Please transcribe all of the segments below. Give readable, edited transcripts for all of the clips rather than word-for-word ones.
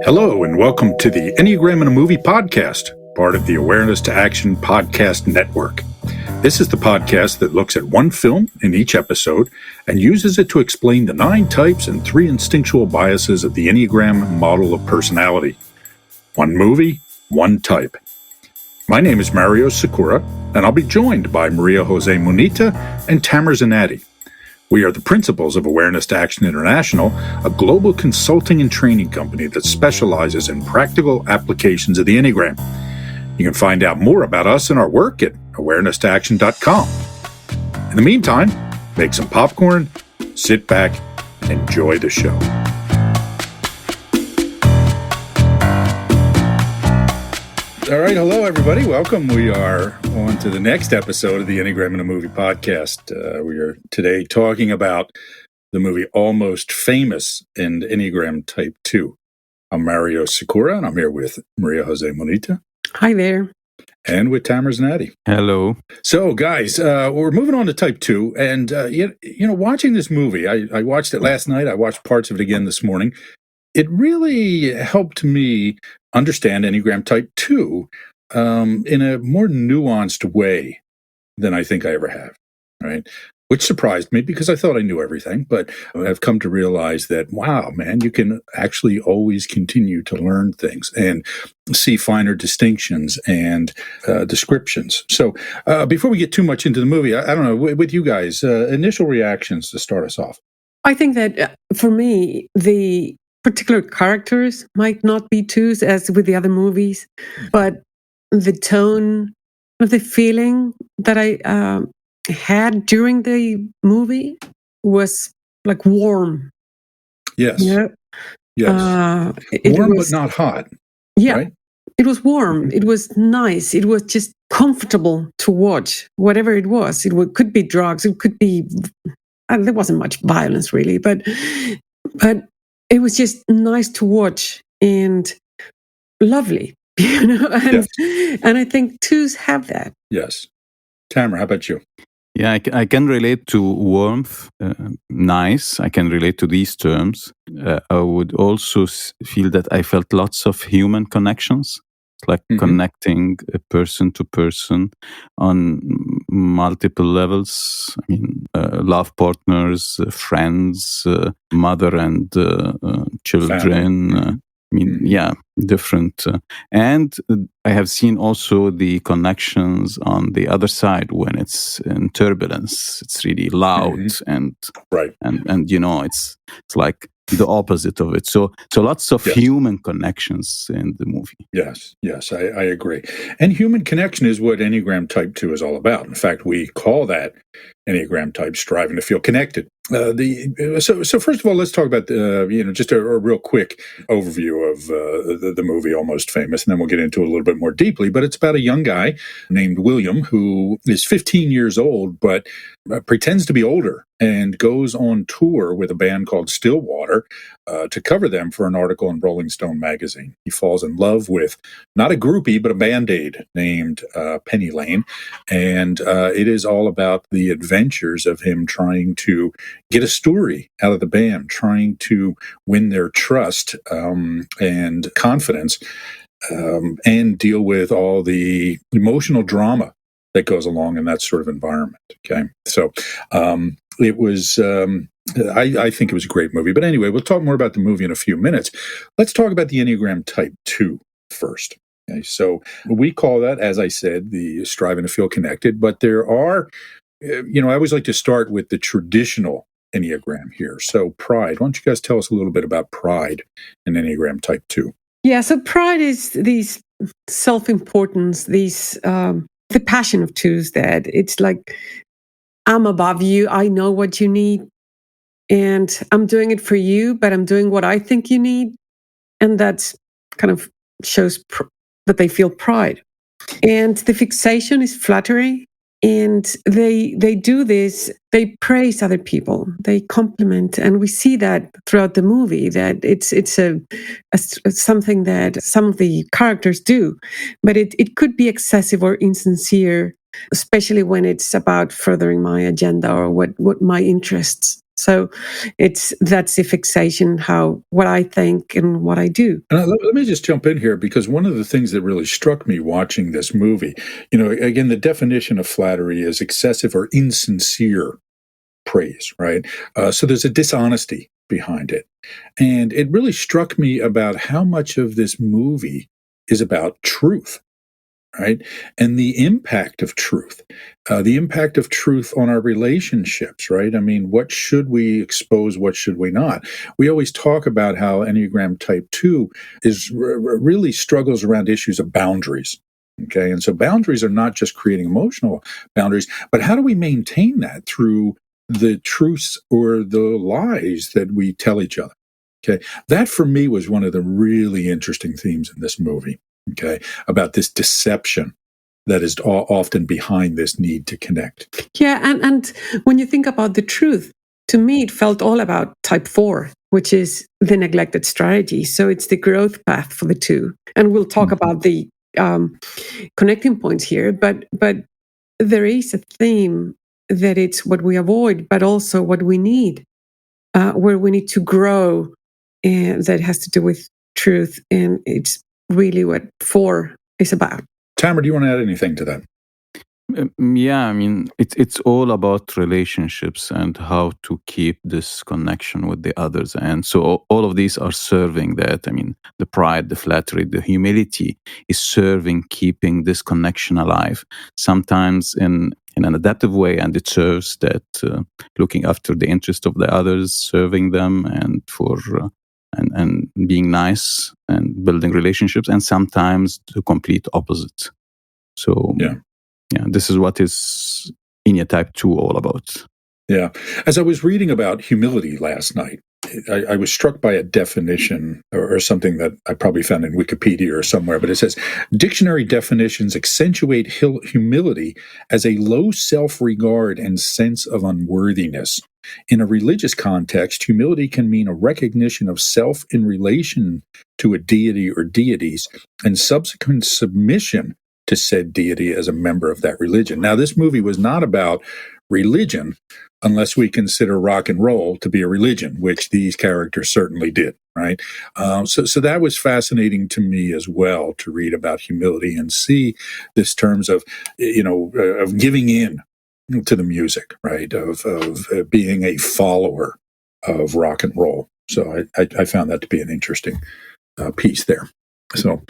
Hello, and welcome to the Enneagram in a Movie podcast, part of the Awareness to Action podcast network. This is the podcast that looks at one film in each episode and uses it to explain the 9 types and 3 instinctual biases of the Enneagram model of personality. One movie, one type. My name is Mario Sakura, and I'll be joined by Maria Jose Munita and Tamer Zanatti. We are the principals of Awareness to Action International, a global consulting and training company that specializes in practical applications of the Enneagram. You can find out more about us and our work at awareness-to-action.com. In the meantime, make some popcorn, sit back, and enjoy the show. All right, hello everybody. Welcome. We are on to the next episode of the Enneagram in a Movie podcast. We are today talking about the movie Almost Famous and Enneagram Type 2. I'm Mario Sakura, and I'm here with Maria Jose Munita. Hi there. And with Tamer Zanatti. Hello. So, guys, we're moving on to Type 2. And, watching this movie, I watched it last night. I watched parts of it again this morning. It really helped me understand Enneagram Type 2 in a more nuanced way than I think I ever have, right? Which surprised me because I thought I knew everything, but I've come to realize that, wow, man, you can actually always continue to learn things and see finer distinctions and descriptions. So before we get too much into the movie, I don't know, with you guys, initial reactions to start us off. I think that for me, the particular characters might not be twos as with the other movies, but the tone of the feeling that I had during the movie was like warm. Yes. Yeah. Yes. Warm but not hot. Yeah. Right? It was warm. It was nice. It was just comfortable to watch, whatever it was. Could be drugs. It could be, there wasn't much violence really, but it was just nice to watch and lovely, and, yes. And I think twos have that. Yes. Tamer, how about you? Yeah, I can relate to warmth, nice. I can relate to these terms. I would also feel that I felt lots of human connections, like connecting a person to person on multiple levels. I mean, love partners, friends, mother and children. Different. And I have seen also the connections on the other side when it's in turbulence. It's really loud and right. And it's like the opposite of it. So lots of human connections in the movie. Yes, I agree. And human connection is what Enneagram Type 2 is all about. In fact, we call that Enneagram type striving to feel connected. So first of all, let's talk about just a real quick overview of the movie Almost Famous, and then we'll get into it a little bit more deeply. But it's about a young guy named William who is 15 years old, but pretends to be older and goes on tour with a band called Stillwater to cover them for an article in Rolling Stone magazine. He falls in love with not a groupie, but a Band-Aid named Penny Lane, and it is all about the adventures of him trying to get a story out of the band, trying to win their trust and confidence, and deal with all the emotional drama that goes along in that sort of environment. Okay, so it was. I think it was a great movie. But anyway, we'll talk more about the movie in a few minutes. Let's talk about the Enneagram Type 2 first. Okay, so we call that, as I said, the striving to feel connected. But there are, I always like to start with the traditional Enneagram here. So pride. Why don't you guys tell us a little bit about pride in Enneagram Type 2? Yeah, so pride is these self-importance, the passion of twos, that it's like, I'm above you, I know what you need, and I'm doing it for you, but I'm doing what I think you need. And that kind of shows that they feel pride. And the fixation is flattery. And they do this, they praise other people, they compliment. And we see that throughout the movie, that it's something that some of the characters do. But it could be excessive or insincere, especially when it's about furthering my agenda or what my interests So that's the fixation, what I think and what I do. And let me just jump in here, because one of the things that really struck me watching this movie, again, the definition of flattery is excessive or insincere praise, right? So there's a dishonesty behind it. And it really struck me about how much of this movie is about truth, right? And the impact of truth, on our relationships, right? I mean, what should we expose? What should we not? We always talk about how Enneagram Type 2 really struggles around issues of boundaries. Okay. And so boundaries are not just creating emotional boundaries, but how do we maintain that through the truths or the lies that we tell each other? Okay. That for me was one of the really interesting themes in this movie. Okay. About this deception that is often behind this need to connect. Yeah. And when you think about the truth, to me, it felt all about type 4, which is the neglected strategy. So it's the growth path for the two. And we'll talk about the connecting points here, but there is a theme that it's what we avoid, but also what we need, where we need to grow, and that has to do with truth. And it's really what 4 is about. Tamara, do you want to add anything to that? Yeah, I mean, it's all about relationships and how to keep this connection with the others. And so all of these are serving that. I mean, the pride, the flattery, the humility is serving keeping this connection alive, sometimes in an adaptive way, and it serves that looking after the interest of the others, serving them, and for and being nice and building relationships, and sometimes the complete opposite. So yeah, this is what is Ennea-Type Two all about. Yeah. As I was reading about humility last night, I was struck by a definition or something that I probably found in Wikipedia or somewhere, but it says, dictionary definitions accentuate humility as a low self-regard and sense of unworthiness. In a religious context, humility can mean a recognition of self in relation to a deity or deities and subsequent submission to said deity as a member of that religion. Now, this movie was not about religion, unless we consider rock and roll to be a religion, which these characters certainly did, right? So that was fascinating to me as well, to read about humility and see this terms of, of giving in to the music, right? Of being a follower of rock and roll. So I found that to be an interesting piece there. So,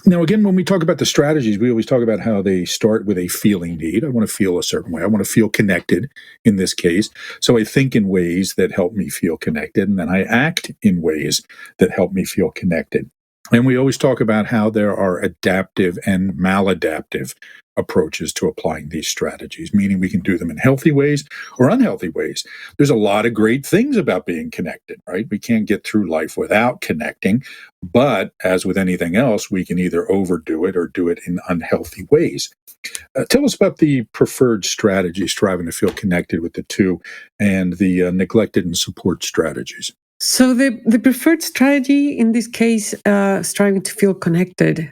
now, again, when we talk about the strategies, we always talk about how they start with a feeling need. I want to feel a certain way. I want to feel connected in this case. So I think in ways that help me feel connected, and then I act in ways that help me feel connected. And we always talk about how there are adaptive and maladaptive approaches to applying these strategies, meaning we can do them in healthy ways or unhealthy ways. There's a lot of great things about being connected, right? We can't get through life without connecting, but as with anything else, we can either overdo it or do it in unhealthy ways. Tell us about the preferred strategy, striving to feel connected with the two, and the neglected and support strategies. So the preferred strategy in this case, striving to feel connected.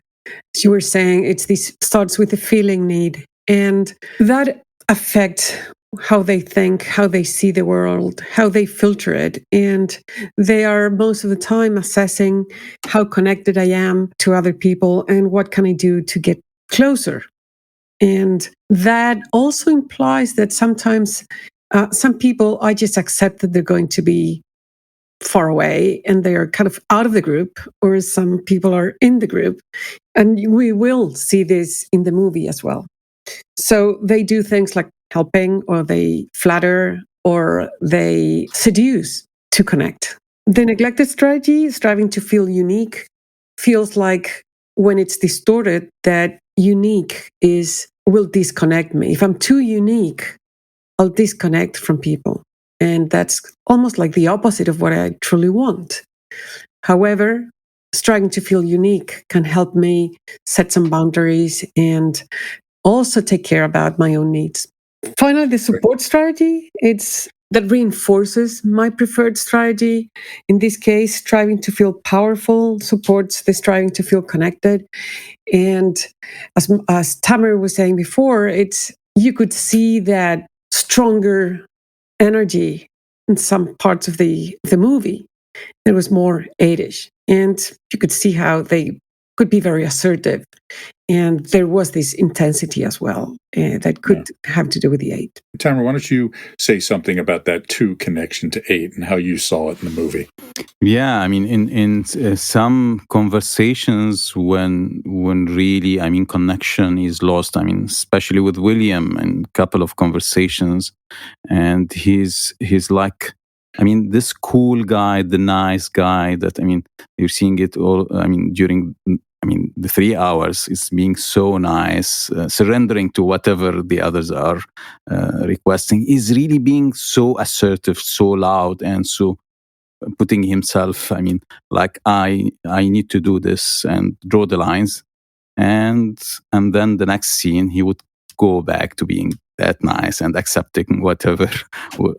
As you were saying, starts with a feeling need, and that affects how they think, how they see the world, how they filter it. And they are most of the time assessing how connected I am to other people and what can I do to get closer. And that also implies that sometimes some people, I just accept that they're going to be far away and they are kind of out of the group, or some people are in the group. And we will see this in the movie as well. So they do things like helping, or they flatter, or they seduce to connect. The neglected strategy, striving to feel unique, feels like when it's distorted, that unique will disconnect me. If I'm too unique, I'll disconnect from people. And that's almost like the opposite of what I truly want. However, striving to feel unique can help me set some boundaries and also take care about my own needs. Finally, the support strategy, that reinforces my preferred strategy. In this case, striving to feel powerful supports the striving to feel connected. And as Tamara was saying before, you could see that stronger energy in some parts of the movie. It was more 8ish. And you could see how they could be very assertive. And there was this intensity as well that could have to do with the 8. Tamara, why don't you say something about that 2 connection to 8 and how you saw it in the movie? Yeah, I mean, in some conversations when really, I mean, connection is lost. I mean, especially with William, and a couple of conversations, and he's like, I mean, this cool guy, the nice guy that, I mean, you're seeing it all. I mean, during, I mean, the 3 hours is being so nice, surrendering to whatever the others are requesting, is really being so assertive, so loud, and so putting himself, I mean, like, I need to do this and draw the lines. And then the next scene, he would go back to being that nice and accepting whatever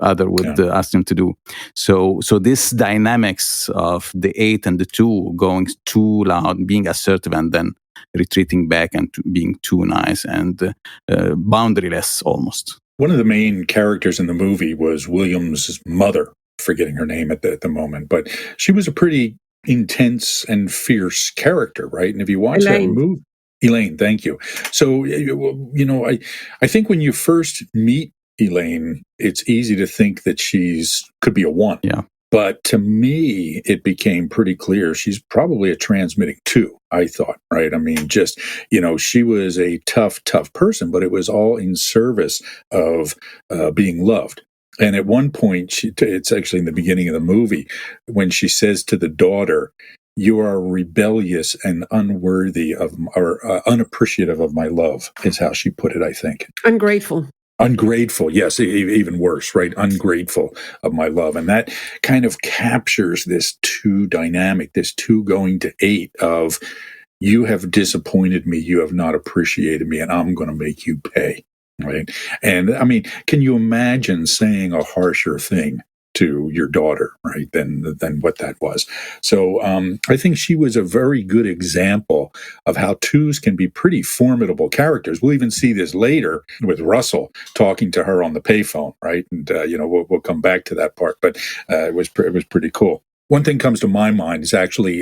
other would ask him to do. So this dynamics of the 8 and the 2 going too loud, being assertive, and then retreating back and being too nice and boundaryless almost. One of the main characters in the movie was William's mother, forgetting her name at the moment, but she was a pretty intense and fierce character, right? And if you watch that movie, Elaine, thank you. So, you know, I think when you first meet Elaine, it's easy to think that could be a 1. Yeah. But to me, it became pretty clear she's probably a transmitting 2, I thought, right? I mean, just, you know, she was a tough person, but it was all in service of being loved. And at one point, it's actually in the beginning of the movie, when she says to the daughter, "You are rebellious and unworthy of, or unappreciative of my love," is how she put it, I think. Ungrateful, yes, even worse, right? Ungrateful of my love. And that kind of captures this 2 dynamic, this 2 going to 8 of, you have disappointed me, you have not appreciated me, and I'm going to make you pay, right? And I mean, can you imagine saying a harsher thing to your daughter, right, than what that was? So I think she was a very good example of how 2s can be pretty formidable characters. We'll even see this later with Russell talking to her on the payphone, right? And you know, we'll come back to that part, but it was pretty cool. One thing comes to my mind is actually,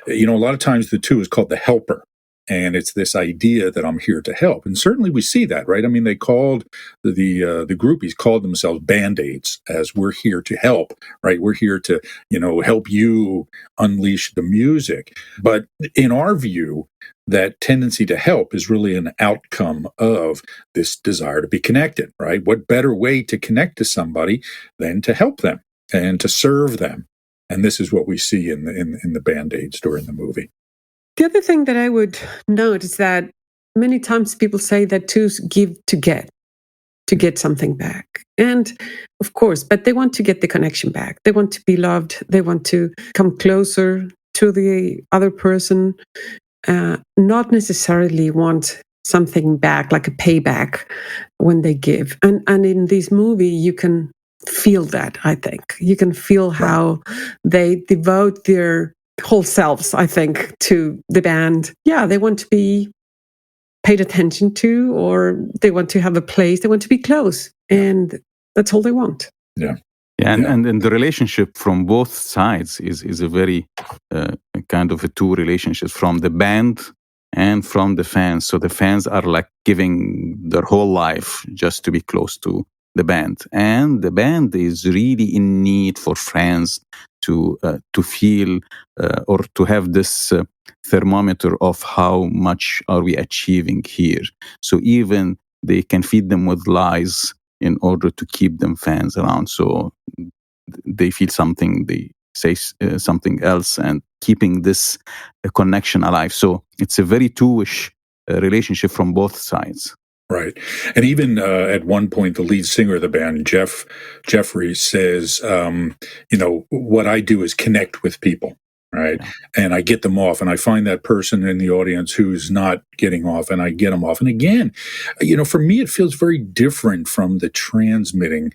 you know, a lot of times the 2 is called the helper. And it's this idea that I'm here to help. And certainly we see that, right? I mean, they called the groupies called themselves Band-Aids, as we're here to help, right? We're here to, you know, help you unleash the music. But in our view, that tendency to help is really an outcome of this desire to be connected, right? What better way to connect to somebody than to help them and to serve them? And this is what we see in the Band-Aids during the movie. The other thing that I would note is that many times people say that 2s give to get something back. And of course, but they want to get the connection back. They want to be loved. They want to come closer to the other person, not necessarily want something back, like a payback when they give. And in this movie, you can feel that, I think. You can feel how they devote their whole selves, I think, to the band. Yeah, they want to be paid attention to, or they want to have a place, they want to be close, and that's all they want. And the relationship from both sides is a very kind of a 2 relationships, from the band and from the fans. So the fans are like giving their whole life just to be close to the band, and the band is really in need for friends to feel or to have this thermometer of how much are we achieving here. So even they can feed them with lies in order to keep them fans around. So they feel something, they say something else, and keeping this connection alive. So it's a very 2ish relationship from both sides. Right. And even at one point, the lead singer of the band, Jeffrey, says, you know, what I do is connect with people, right? Yeah. And I get them off, and I find that person in the audience who's not getting off, and I get them off. And again, you know, for me, it feels very different from the transmitting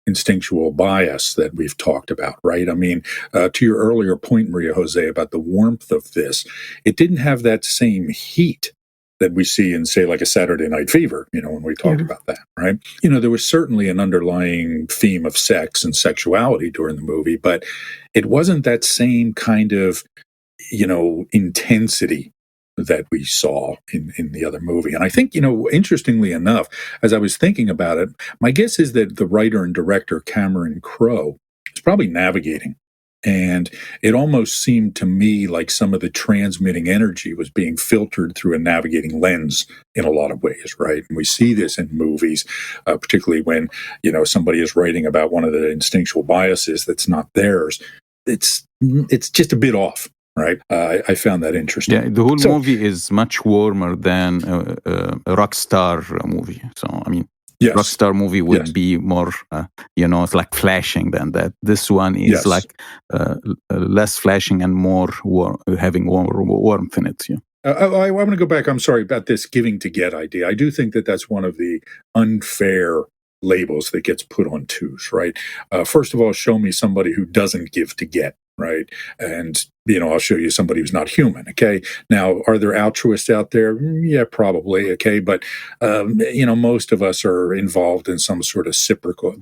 instinctual bias that we've talked about, right? I mean, to your earlier point, Maria Jose, about the warmth of this, it didn't have that same heat that we see in, say, like a Saturday Night Fever, when we talk about that, right? There was certainly an underlying theme of sex and sexuality during the movie, but it wasn't that same kind of, intensity that we saw in the other movie. And I think, interestingly enough, as I was thinking about it, my guess is that the writer and director, Cameron Crowe, is probably navigating. And it almost seemed to me like some of the transmitting energy was being filtered through a navigating lens in a lot of ways, right? And we see this in movies, particularly when, somebody is writing about one of the instinctual biases that's not theirs. It's just a bit off. Right, I found that interesting. Yeah, the whole movie is much warmer than a rock star movie. So, I mean, rock star movie would be more, it's like flashing than that. This one is like less flashing and more having warmth in it. Yeah. I want to go back. I'm sorry about this giving to get idea. I do think that that's one of the unfair labels that gets put on twos, right? First of all, show me somebody who doesn't give to get. Right. And, I'll show you somebody who's not human. Okay. Now, are there altruists out there? Yeah, probably. Okay. But, most of us are involved in some sort of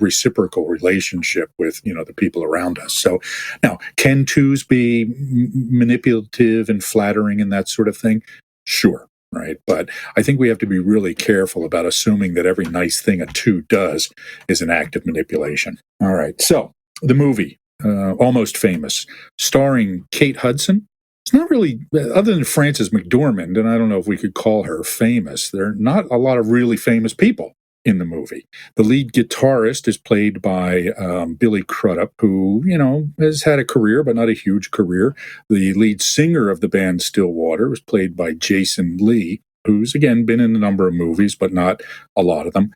reciprocal relationship with, the people around us. So now, can twos be manipulative and flattering and that sort of thing? Sure. Right. But I think we have to be really careful about assuming that every nice thing a two does is an act of manipulation. All right. So the movie. Almost Famous, starring Kate Hudson. It's not really, other than Frances McDormand, and I don't know if we could call her famous, there are not a lot of really famous people in the movie. The lead guitarist is played by Billy Crudup, who, has had a career, but not a huge career. The lead singer of the band Stillwater was played by Jason Lee, who's, again, been in a number of movies, but not a lot of them.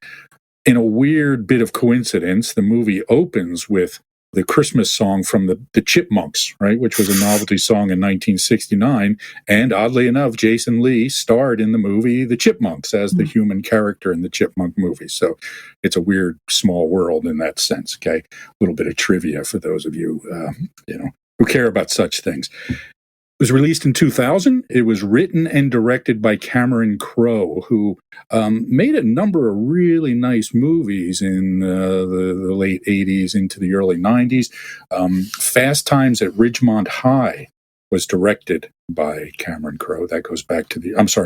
In a weird bit of coincidence, the movie opens with the Christmas song from the Chipmunks, right, which was a novelty song in 1969. And oddly enough, Jason Lee starred in the movie The Chipmunks as the human character in the Chipmunk movie. So it's a weird, small world in that sense, okay? A little bit of trivia for those of you, who care about such things. It was released in 2000. It was written and directed by Cameron Crowe, who made a number of really nice movies in the late 80s into the early 90s. Fast Times at Ridgemont High was directed by Cameron Crowe. That goes back to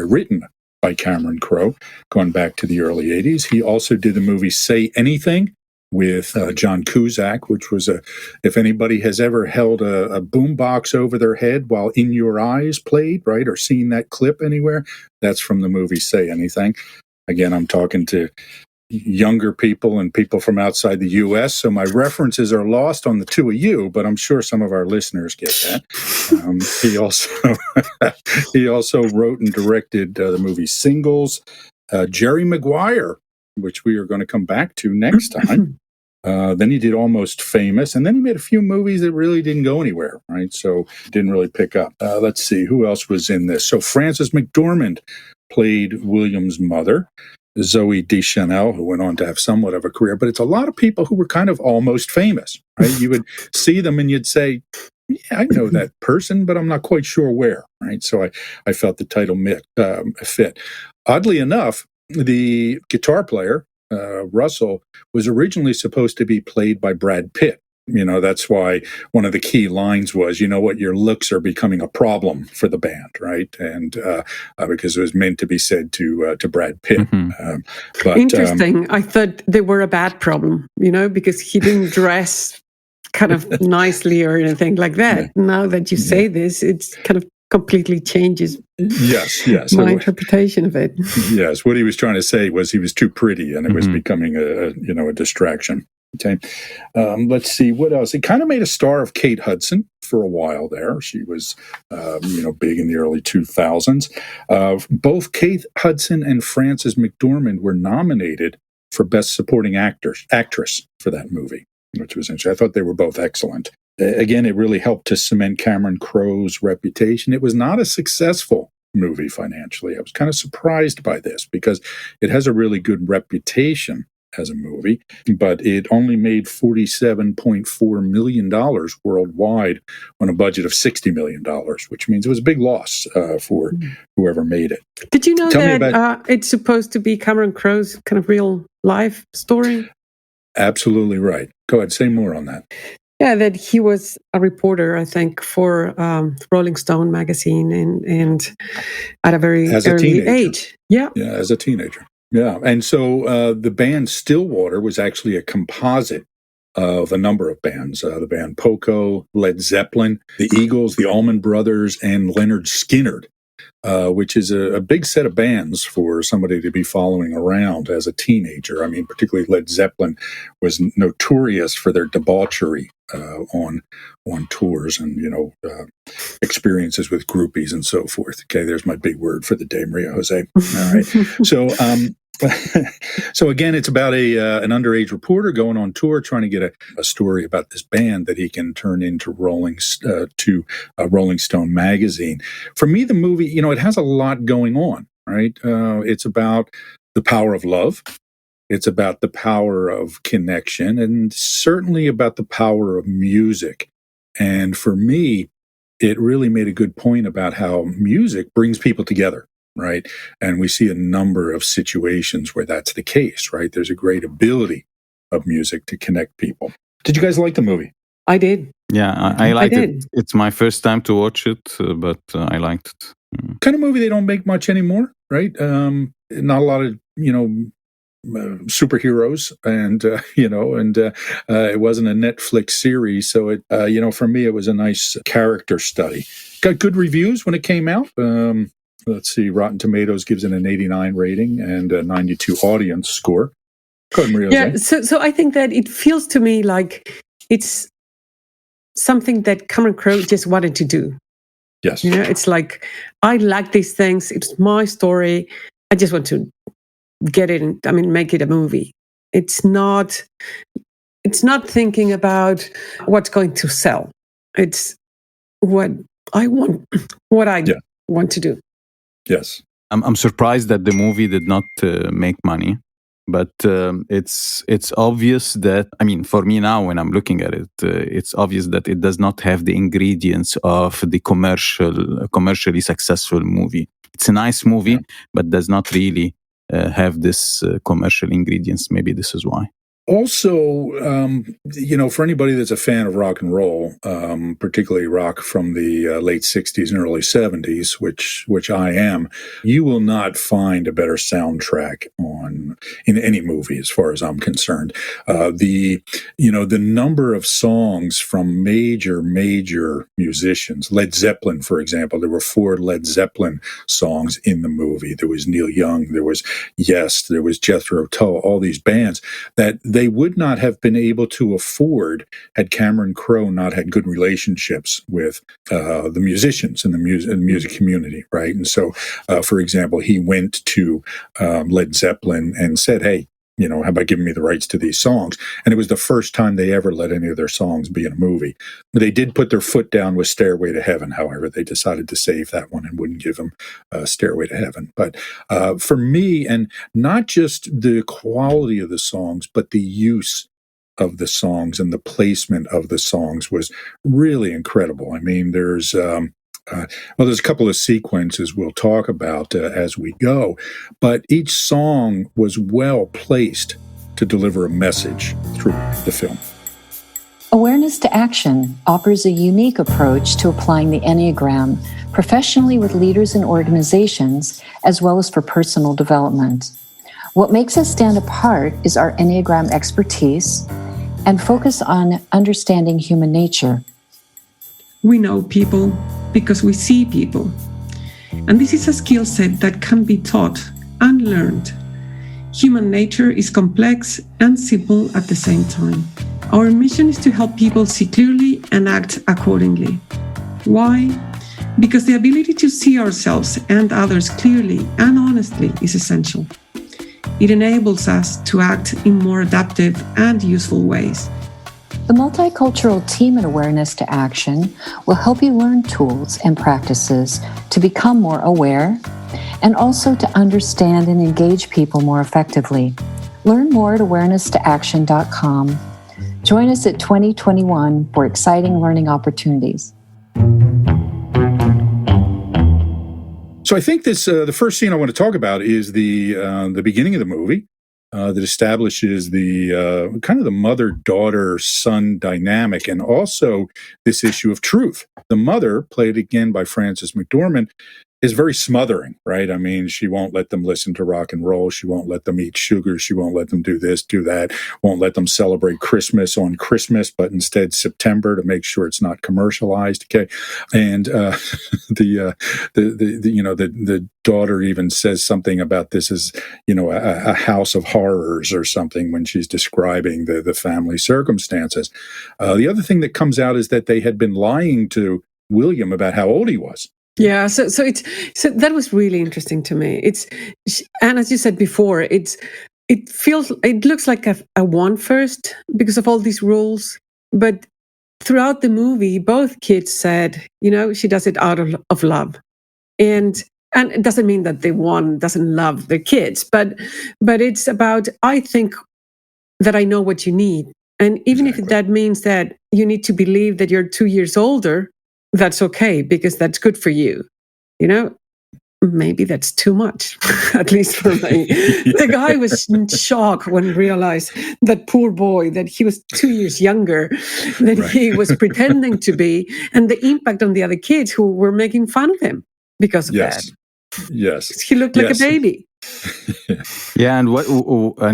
written by Cameron Crowe, going back to the early 80s. He also did the movie Say Anything with John Cusack, which was if anybody has ever held a boombox over their head while In Your Eyes played, right, or seen that clip anywhere, that's from the movie Say Anything. Again, I'm talking to younger people and people from outside the U.S., so my references are lost on the two of you, but I'm sure some of our listeners get that. He also wrote and directed the movie Singles, Jerry Maguire, which we are going to come back to next time. Then he did Almost Famous, and then he made a few movies that really didn't go anywhere, right? So didn't really pick up. Let's see, who else was in this? So Frances McDormand played William's mother, Zooey Deschanel, who went on to have somewhat of a career, but it's a lot of people who were kind of almost famous, right? You would see them and you'd say, yeah, I know that person, but I'm not quite sure where, right? So I felt the title fit. Oddly enough, the guitar player, Russell, was originally supposed to be played by Brad Pitt. That's why one of the key lines was, your looks are becoming a problem for the band, right? And because it was meant to be said to Brad Pitt. But interesting. I thought they were a bad problem, because he didn't dress kind of nicely or anything like that. Yeah. Now that you say this, it's kind of completely changes my interpretation of it. Yes, what he was trying to say was he was too pretty and it was becoming a distraction. Okay, let's see what else. It kind of made a star of Kate Hudson for a while there. She was big in the early 2000s. Both Kate Hudson and Frances McDormand were nominated for Best Supporting Actress for that movie, which was interesting. I thought they were both excellent. Again, it really helped to cement Cameron Crowe's reputation. It was not a successful movie financially. I was kind of surprised by this because it has a really good reputation as a movie, but it only made $47.4 million worldwide on a budget of $60 million, which means it was a big loss for whoever made it. Did you know that it's supposed to be Cameron Crowe's kind of real life story? Absolutely right. Go ahead, say more on that. Yeah, that he was a reporter, I think, for Rolling Stone magazine, and at a very early age. Yeah, as a teenager. Yeah, and so the band Stillwater was actually a composite of a number of bands: the band Poco, Led Zeppelin, the Eagles, the Allman Brothers, and Leonard Skinner. Which is a big set of bands for somebody to be following around as a teenager. I mean, particularly Led Zeppelin was notorious for their debauchery on tours and, experiences with groupies and so forth. Okay, there's my big word for the day, Maria Jose. All right. So again, it's about an underage reporter going on tour, trying to get a story about this band that he can turn into Rolling Stone magazine. For me, the movie, it has a lot going on, right? It's about the power of love. It's about the power of connection, and certainly about the power of music. And for me, it really made a good point about how music brings people together. Right. And we see a number of situations where that's the case, right? There's a great ability of music to connect people. Did you guys like the movie? I did. Yeah, I liked it. It's my first time to watch it, but I liked it. Kind of movie they don't make much anymore, right? Not a lot of, superheroes, and it wasn't a Netflix series. So it, for me, it was a nice character study. Got good reviews when it came out. Let's see, Rotten Tomatoes gives it an 89 rating and a 92 audience score. Go ahead, Maria. Yeah, so I think that it feels to me like it's something that Cameron Crowe just wanted to do. Yes. It's like, I like these things. It's my story. I just want to get it and, make it a movie. It's not thinking about what's going to sell. It's what I want, want to do. Yes. I'm surprised that the movie did not make money, but it's obvious that, for me now when I'm looking at it, it's obvious that it does not have the ingredients of the commercially successful movie. It's a nice movie, but does not really have this commercial ingredients. Maybe this is why. Also, for anybody that's a fan of rock and roll, particularly rock from the late 60s and early 70s, which I am, you will not find a better soundtrack in any movie as far as I'm concerned. The number of songs from major musicians, Led Zeppelin, for example, there were 4 Led Zeppelin songs in the movie. There was Neil Young, there was Yes, there was Jethro Tull, all these bands that they would not have been able to afford had Cameron Crowe not had good relationships with the musicians in the music community, right? And so, for example, he went to Led Zeppelin and said, hey, how about giving me the rights to these songs? And it was the first time they ever let any of their songs be in a movie. They did put their foot down with Stairway to Heaven, however. They decided to save that one and wouldn't give them Stairway to Heaven. But for me, and not just the quality of the songs, but the use of the songs and the placement of the songs was really incredible. There's there's a couple of sequences we'll talk about as we go, but each song was well placed to deliver a message through the film. Awareness to Action offers a unique approach to applying the Enneagram professionally with leaders and organizations, as well as for personal development. What makes us stand apart is our Enneagram expertise and focus on understanding human nature. We know people because we see people. And this is a skill set that can be taught and learned. Human nature is complex and simple at the same time. Our mission is to help people see clearly and act accordingly. Why? Because the ability to see ourselves and others clearly and honestly is essential. It enables us to act in more adaptive and useful ways. The multicultural team in Awareness to Action will help you learn tools and practices to become more aware and also to understand and engage people more effectively. Learn more at awareness-to-action.com. Join us at 2021 for exciting learning opportunities. So I think this the first scene I want to talk about is the beginning of the movie that establishes the kind of the mother-daughter-son dynamic, and also this issue of truth. The mother, played again by Frances McDormand, is very smothering, right? I mean, she won't let them listen to rock and roll. She won't let them eat sugar. She won't let them do this, do that. Won't let them celebrate Christmas on Christmas, but instead September to make sure it's not commercialized. Okay, and the daughter even says something about this as a house of horrors or something when she's describing the family circumstances. The other thing that comes out is that they had been lying to William about how old he was. Yeah, so that was really interesting to me. And as you said before, it looks like a one first because of all these rules, but throughout the movie, both kids said, she does it out of love, and it doesn't mean that the one doesn't love their kids, but it's about, I think that I know what you need, and even if that means that you need to believe that you're 2 years older, that's okay, because that's good for you. Maybe that's too much, at least for me. The guy was in shock when he realized that poor boy, that he was 2 years younger than he was pretending to be, and the impact on the other kids who were making fun of him because of that. Yes. He looked like a baby. Yeah, and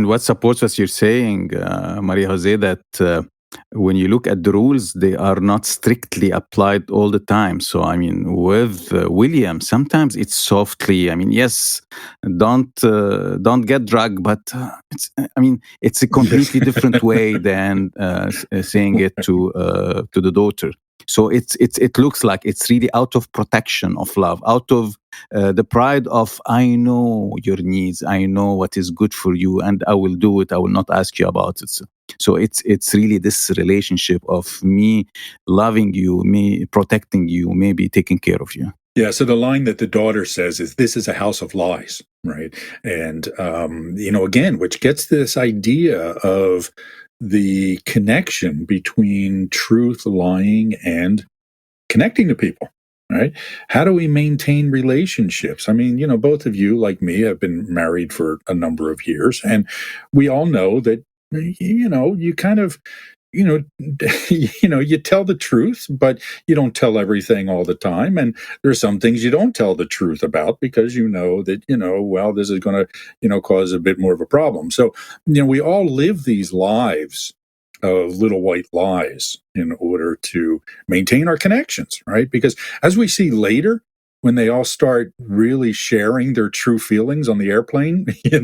what supports what you're saying, Maria Jose, that when you look at the rules, they are not strictly applied all the time. So, I mean, with William, sometimes it's softly. I mean, yes, don't get drugged, but it's a completely different way than saying it to the daughter. So it looks like it's really out of protection of love, out of the pride of, I know your needs, I know what is good for you, and I will do it. I will not ask you about it. So it's really this relationship of me loving you, me protecting you, maybe taking care of you. Yeah, so the line that the daughter says is, "This is a house of lies," right? And, again, which gets this idea of the connection between truth, lying, and connecting to people, right? How do we maintain relationships? I mean, both of you, like me, have been married for a number of years, and we all know that, you kind of, you tell the truth, but you don't tell everything all the time. And there's some things you don't tell the truth about because that, this is going to, cause a bit more of a problem. So, we all live these lives of little white lies in order to maintain our connections, right? Because as we see later, when they all start really sharing their true feelings on the airplane, it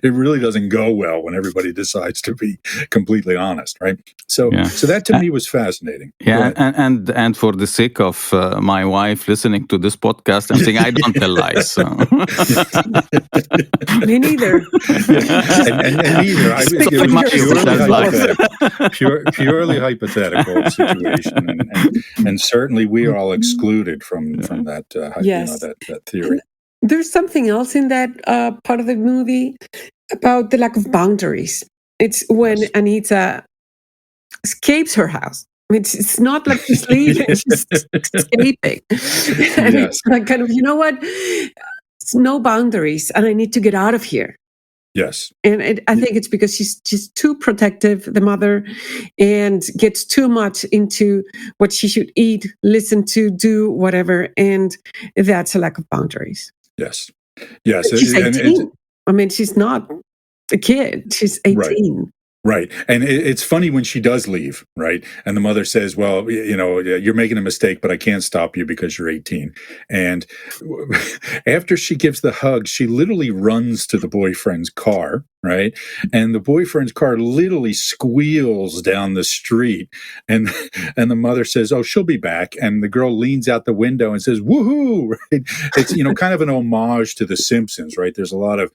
really doesn't go well when everybody decides to be completely honest, right? So that to me was fascinating. Yeah, and for the sake of my wife listening to this podcast, I'm saying I don't tell lies. So. Me neither. And neither. Purely hypothetical situation, and certainly we are all excluded from that, that theory. There's something else in that part of the movie about the lack of boundaries. It's when Anita escapes her house. I mean, it's not like she's leaving; she's escaping. And it's like kind of, it's no boundaries, and I need to get out of here. Yes. And I think it's because she's too protective, the mother, and gets too much into what she should eat, listen to, do, whatever. And that's a lack of boundaries. Yes. She's 18. She's not a kid. She's 18. Right. And it's funny when she does leave, right? And the mother says, well, you're making a mistake, but I can't stop you because you're 18. And after she gives the hug, she literally runs to the boyfriend's car, right? And the boyfriend's car literally squeals down the street. And the mother says, oh, she'll be back. And the girl leans out the window and says, woohoo! Right? It's, kind of an homage to The Simpsons, right? There's a lot of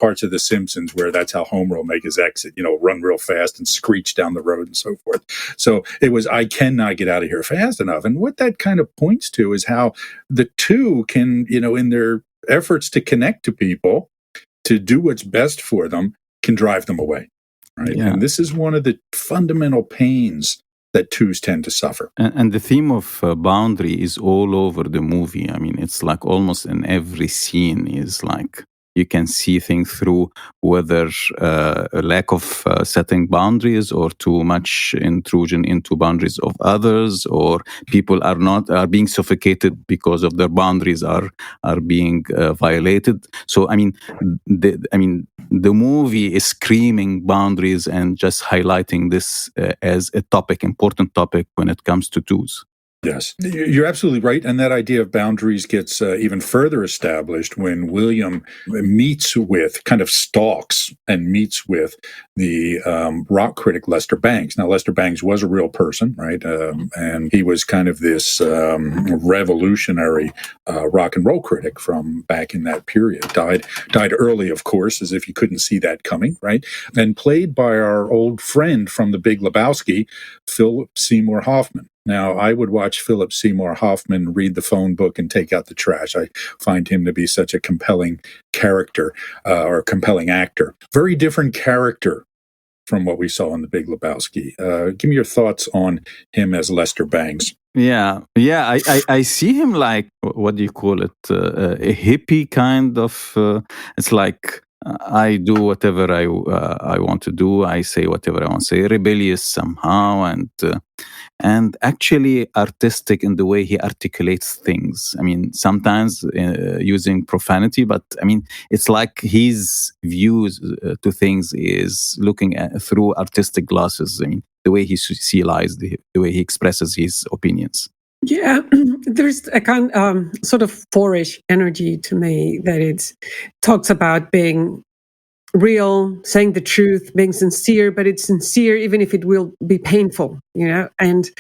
parts of The Simpsons where that's how Homer will make his exit, run real fast and screech down the road and so forth. So it was, I cannot get out of here fast enough. And what that kind of points to is how the two can, in their efforts to connect to people, to do what's best for them can drive them away, right? Yeah. And this is one of the fundamental pains that twos tend to suffer. And the theme of boundary is all over the movie. I mean, it's like almost in every scene is like you can see things through whether a lack of setting boundaries or too much intrusion into boundaries of others, or people are being suffocated because of their boundaries are being violated. So I mean, the movie is screaming boundaries and just highlighting this as a important topic when it comes to twos. Yes, you're absolutely right. And that idea of boundaries gets even further established when William stalks and meets with the rock critic Lester Bangs. Now, Lester Bangs was a real person, right? And he was kind of this revolutionary rock and roll critic from back in that period. Died early, of course, as if you couldn't see that coming, right? And played by our old friend from The Big Lebowski, Philip Seymour Hoffman. Now, I would watch Philip Seymour Hoffman read the phone book and take out the trash. I find him to be such a compelling character or compelling actor. Very different character from what we saw in The Big Lebowski. Give me your thoughts on him as Lester Bangs. Yeah. I see him like, what do you call it? A hippie kind of. It's like I do whatever I want to do. I say whatever I want to say. Rebellious somehow, and actually artistic in the way he articulates things. I mean, sometimes using profanity, but I mean, it's like his views to things is looking at through artistic glasses. I mean, the way he sees lies, the way he expresses his opinions. Yeah, there's a kind sort of fourish energy to me that it talks about being real, saying the truth, being sincere, but it's sincere even if it will be painful, and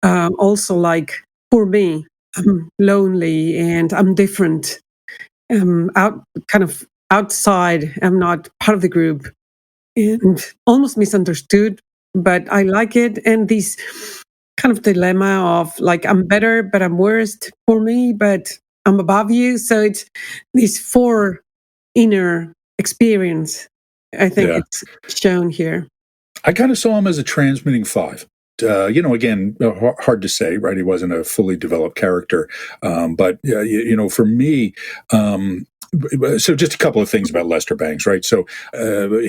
also like, for me, I'm lonely and I'm different. Outside, I'm not part of the group and almost misunderstood, but I like it. And this kind of dilemma of like, I'm better, but I'm worst for me, but I'm above you. So it's these four inner experience. I think it's shown here. I kind of saw him as a transmitting five. Again, hard to say, right? He wasn't a fully developed character. But for me, so just a couple of things about Lester Bangs, right? So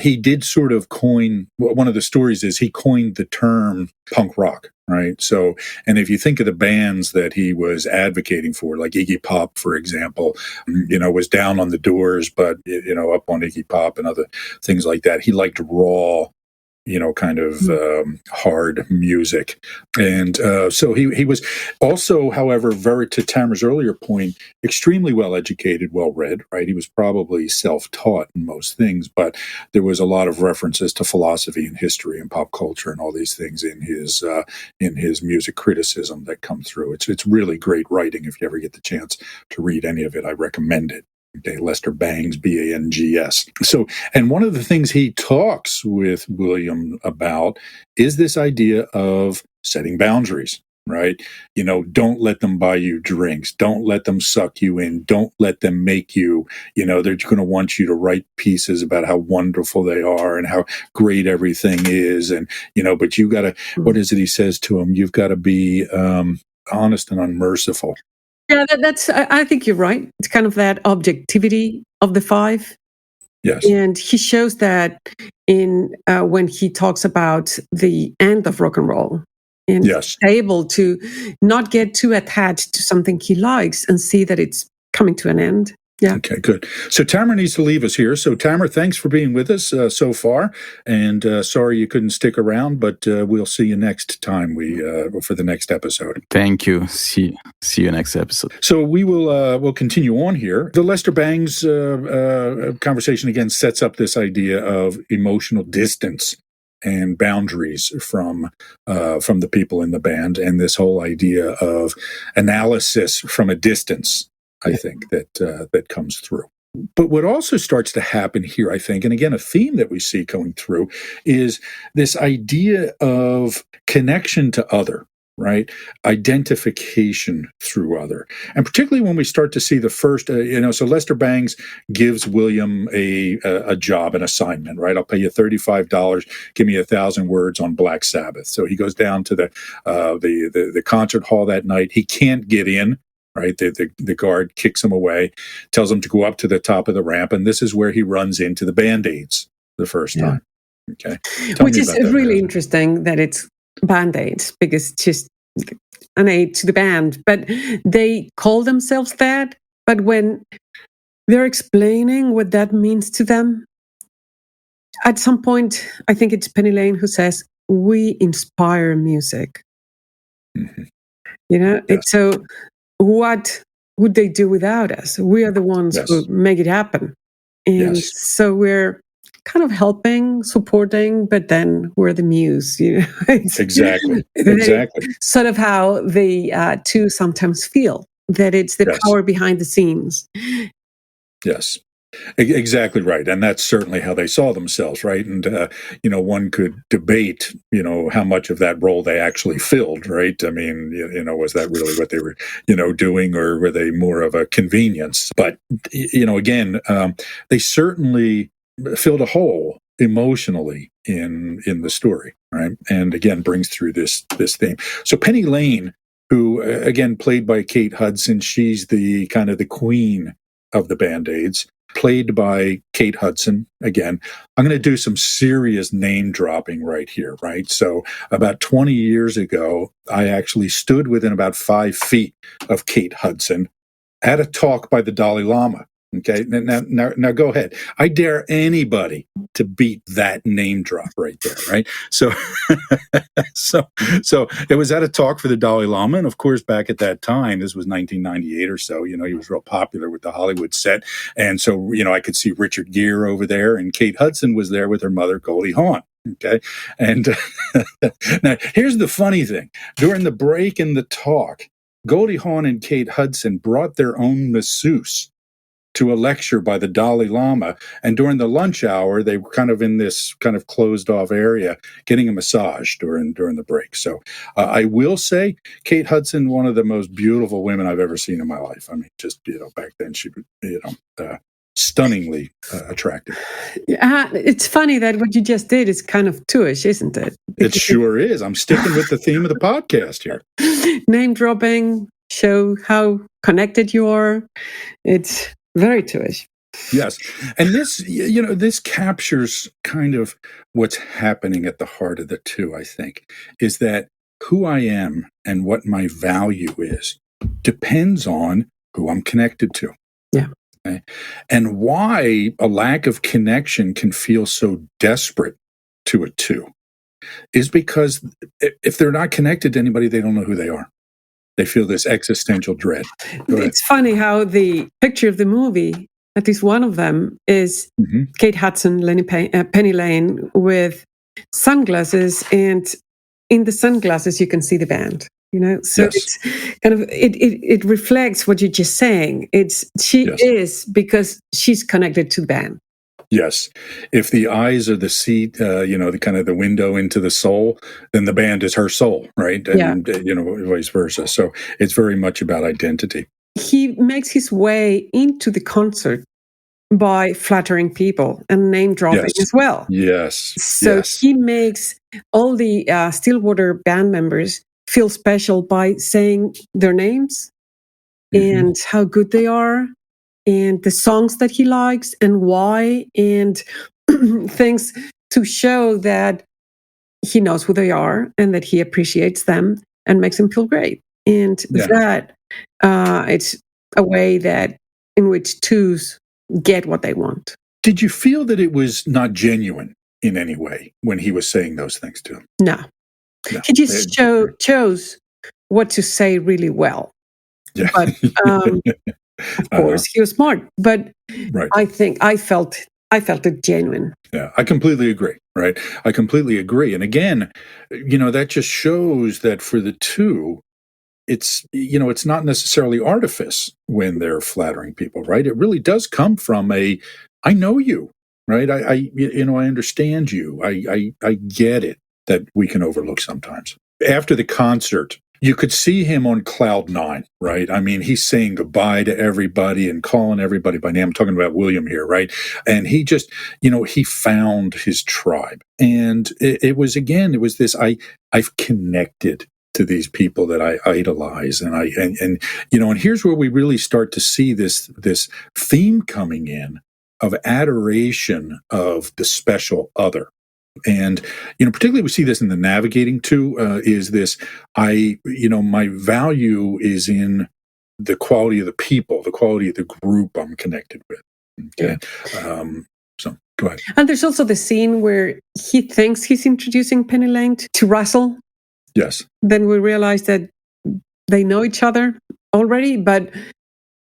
he did sort of coin, one of the stories is he coined the term punk rock, right? So, and if you think of the bands that he was advocating for, like Iggy Pop, for example, was down on the Doors, but, up on Iggy Pop and other things like that. He liked raw, hard music. And so he was also, however, to Tamara's earlier point, extremely well-educated, well-read, right? He was probably self-taught in most things, but there was a lot of references to philosophy and history and pop culture and all these things in his music criticism that come through. It's really great writing. If you ever get the chance to read any of it, I recommend it. Okay, Lester Bangs, Bangs. So, and one of the things he talks with William about is this idea of setting boundaries, right? Don't let them buy you drinks. Don't let them suck you in. Don't let them make you, they're going to want you to write pieces about how wonderful they are and how great everything is. And, but you got to, what is it he says to him? You've got to be honest and unmerciful. Yeah, I think you're right. It's kind of that objectivity of the five. Yes. And he shows that in when he talks about the end of rock and roll. And able to not get too attached to something he likes and see that it's coming to an end. Yeah. Okay, good. So Tamara needs to leave us here. So Tamara, thanks for being with us so far. And sorry you couldn't stick around, but we'll see you next time for the next episode. Thank you. See you next episode. So we'll continue on here. The Lester Bangs conversation again sets up this idea of emotional distance and boundaries from the people in the band, and this whole idea of analysis from a distance. I think that comes through. But what also starts to happen here, I think, and again, a theme that we see going through, is this idea of connection to other. right? Identification through other. And particularly when we start to see the first, so Lester Bangs gives William a job, an assignment, right? I'll pay you $35, give me 1,000 words on Black Sabbath. So he goes down to the concert hall that night. He can't get in, right? The guard kicks him away, tells him to go up to the top of the ramp. And this is where he runs into the Band-Aids the first time. Okay. Which is really interesting that it's Band-Aids, because it's just an aid to the band. But they call themselves that. But when they're explaining what that means to them, at some point, I think it's Penny Lane who says, we inspire music. Mm-hmm. So what would they do without us? We are the ones who make it happen. And so we're kind of helping, supporting, but then we're the muse. Exactly. Sort of how the two sometimes feel, that it's the power behind the scenes. Yes. Exactly right. And that's certainly how they saw themselves, right? And, one could debate, how much of that role they actually filled, right? I mean, was that really what they were, doing, or were they more of a convenience? But, again, they certainly filled a hole emotionally in the story, right? And again, brings through this theme. So Penny Lane, who, again, played by Kate Hudson, she's the kind of the queen of the Band-Aids, played by Kate Hudson. Again, I'm going to do some serious name dropping right here, right? So about 20 years ago, I actually stood within about 5 feet of Kate Hudson at a talk by the Dalai Lama. Okay, now go ahead. I dare anybody to beat that name drop right there, right? So, so it was at a talk for the Dalai Lama, and of course, back at that time, this was 1998 or so. He was real popular with the Hollywood set, and so I could see Richard Gere over there, and Kate Hudson was there with her mother, Goldie Hawn. Okay, and now here's the funny thing: during the break in the talk, Goldie Hawn and Kate Hudson brought their own masseuse to a lecture by the Dalai Lama. And during the lunch hour, they were kind of in this kind of closed off area getting a massage during the break. So I will say Kate Hudson, one of the most beautiful women I've ever seen in my life. I mean, just, back then she was, stunningly attractive. It's funny that what you just did is kind of two-ish, isn't it? It sure is. I'm sticking with the theme of the podcast here. Name dropping, show how connected you are. It's very two-ish. Yes. And this, this captures kind of what's happening at the heart of the two, I think, is that who I am and what my value is depends on who I'm connected to. Yeah. Okay? And why a lack of connection can feel so desperate to a two is because if they're not connected to anybody, they don't know who they are. They feel this existential dread. It's funny how the picture of the movie, at least one of them, is Kate Hudson, Penny Lane with sunglasses, and in the sunglasses you can see the band. So it's kind of it reflects what you're just saying. She is because she's connected to the band. Yes. If the eyes are the seat, the kind of the window into the soul, then the band is her soul, right? And, vice versa. So it's very much about identity. He makes his way into the concert by flattering people and name dropping as well. Yes. So he makes all the Stillwater band members feel special by saying their names and how good they are, and the songs that he likes and why, and things to show that he knows who they are and that he appreciates them and makes them feel great. And that it's a way that in which twos get what they want. Did you feel that it was not genuine in any way when he was saying those things to him? No. He just chose what to say really well. Yeah. But of course, he was smart, but I think I felt it genuine. Yeah, I completely agree, right? I completely agree. And again, that just shows that for the two, it's not necessarily artifice when they're flattering people, right? It really does come from I know you, right? I understand you. I get it, that we can overlook sometimes. After the concert, you could see him on cloud nine, right? I mean, he's saying goodbye to everybody and calling everybody by name. I'm talking about William here, right? And he just, he found his tribe. And it was this, I've connected to these people that I idolize. And here's where we really start to see this theme coming in of adoration of the special other. And, particularly we see this in the navigating too, is this, my value is in the quality of the people, the quality of the group I'm connected with. Okay. So go ahead. And there's also the scene where he thinks he's introducing Penny Lane to Russell. Yes. Then we realize that they know each other already, but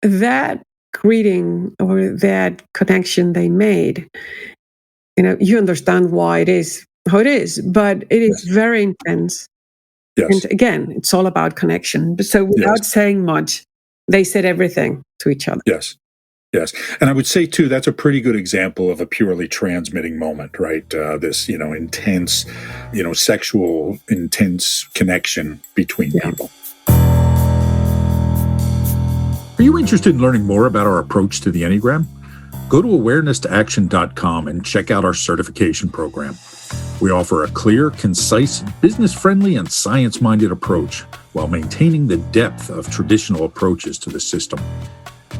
that greeting or that connection they made, you understand why it is how it is, but it is very intense. Yes. And again, it's all about connection. So without saying much, they said everything to each other. Yes. Yes. And I would say, too, that's a pretty good example of a purely transmitting moment, right? This, intense, sexual, intense connection between people. Are you interested in learning more about our approach to the Enneagram? Go to awareness-to-action.com and check out our certification program. We offer a clear, concise, business-friendly, and science-minded approach while maintaining the depth of traditional approaches to the system.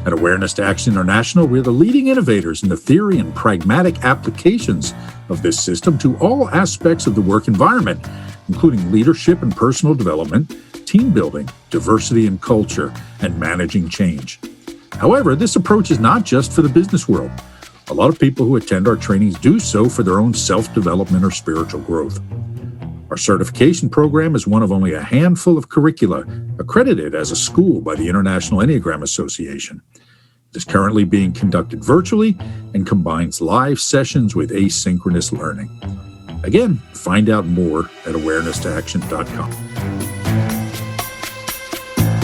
At Awareness to Action International, we're the leading innovators in the theory and pragmatic applications of this system to all aspects of the work environment, including leadership and personal development, team building, diversity and culture, and managing change. However, this approach is not just for the business world. A lot of people who attend our trainings do so for their own self-development or spiritual growth. Our certification program is one of only a handful of curricula accredited as a school by the International Enneagram Association. It is currently being conducted virtually and combines live sessions with asynchronous learning. Again, find out more at awareness-to-action.com.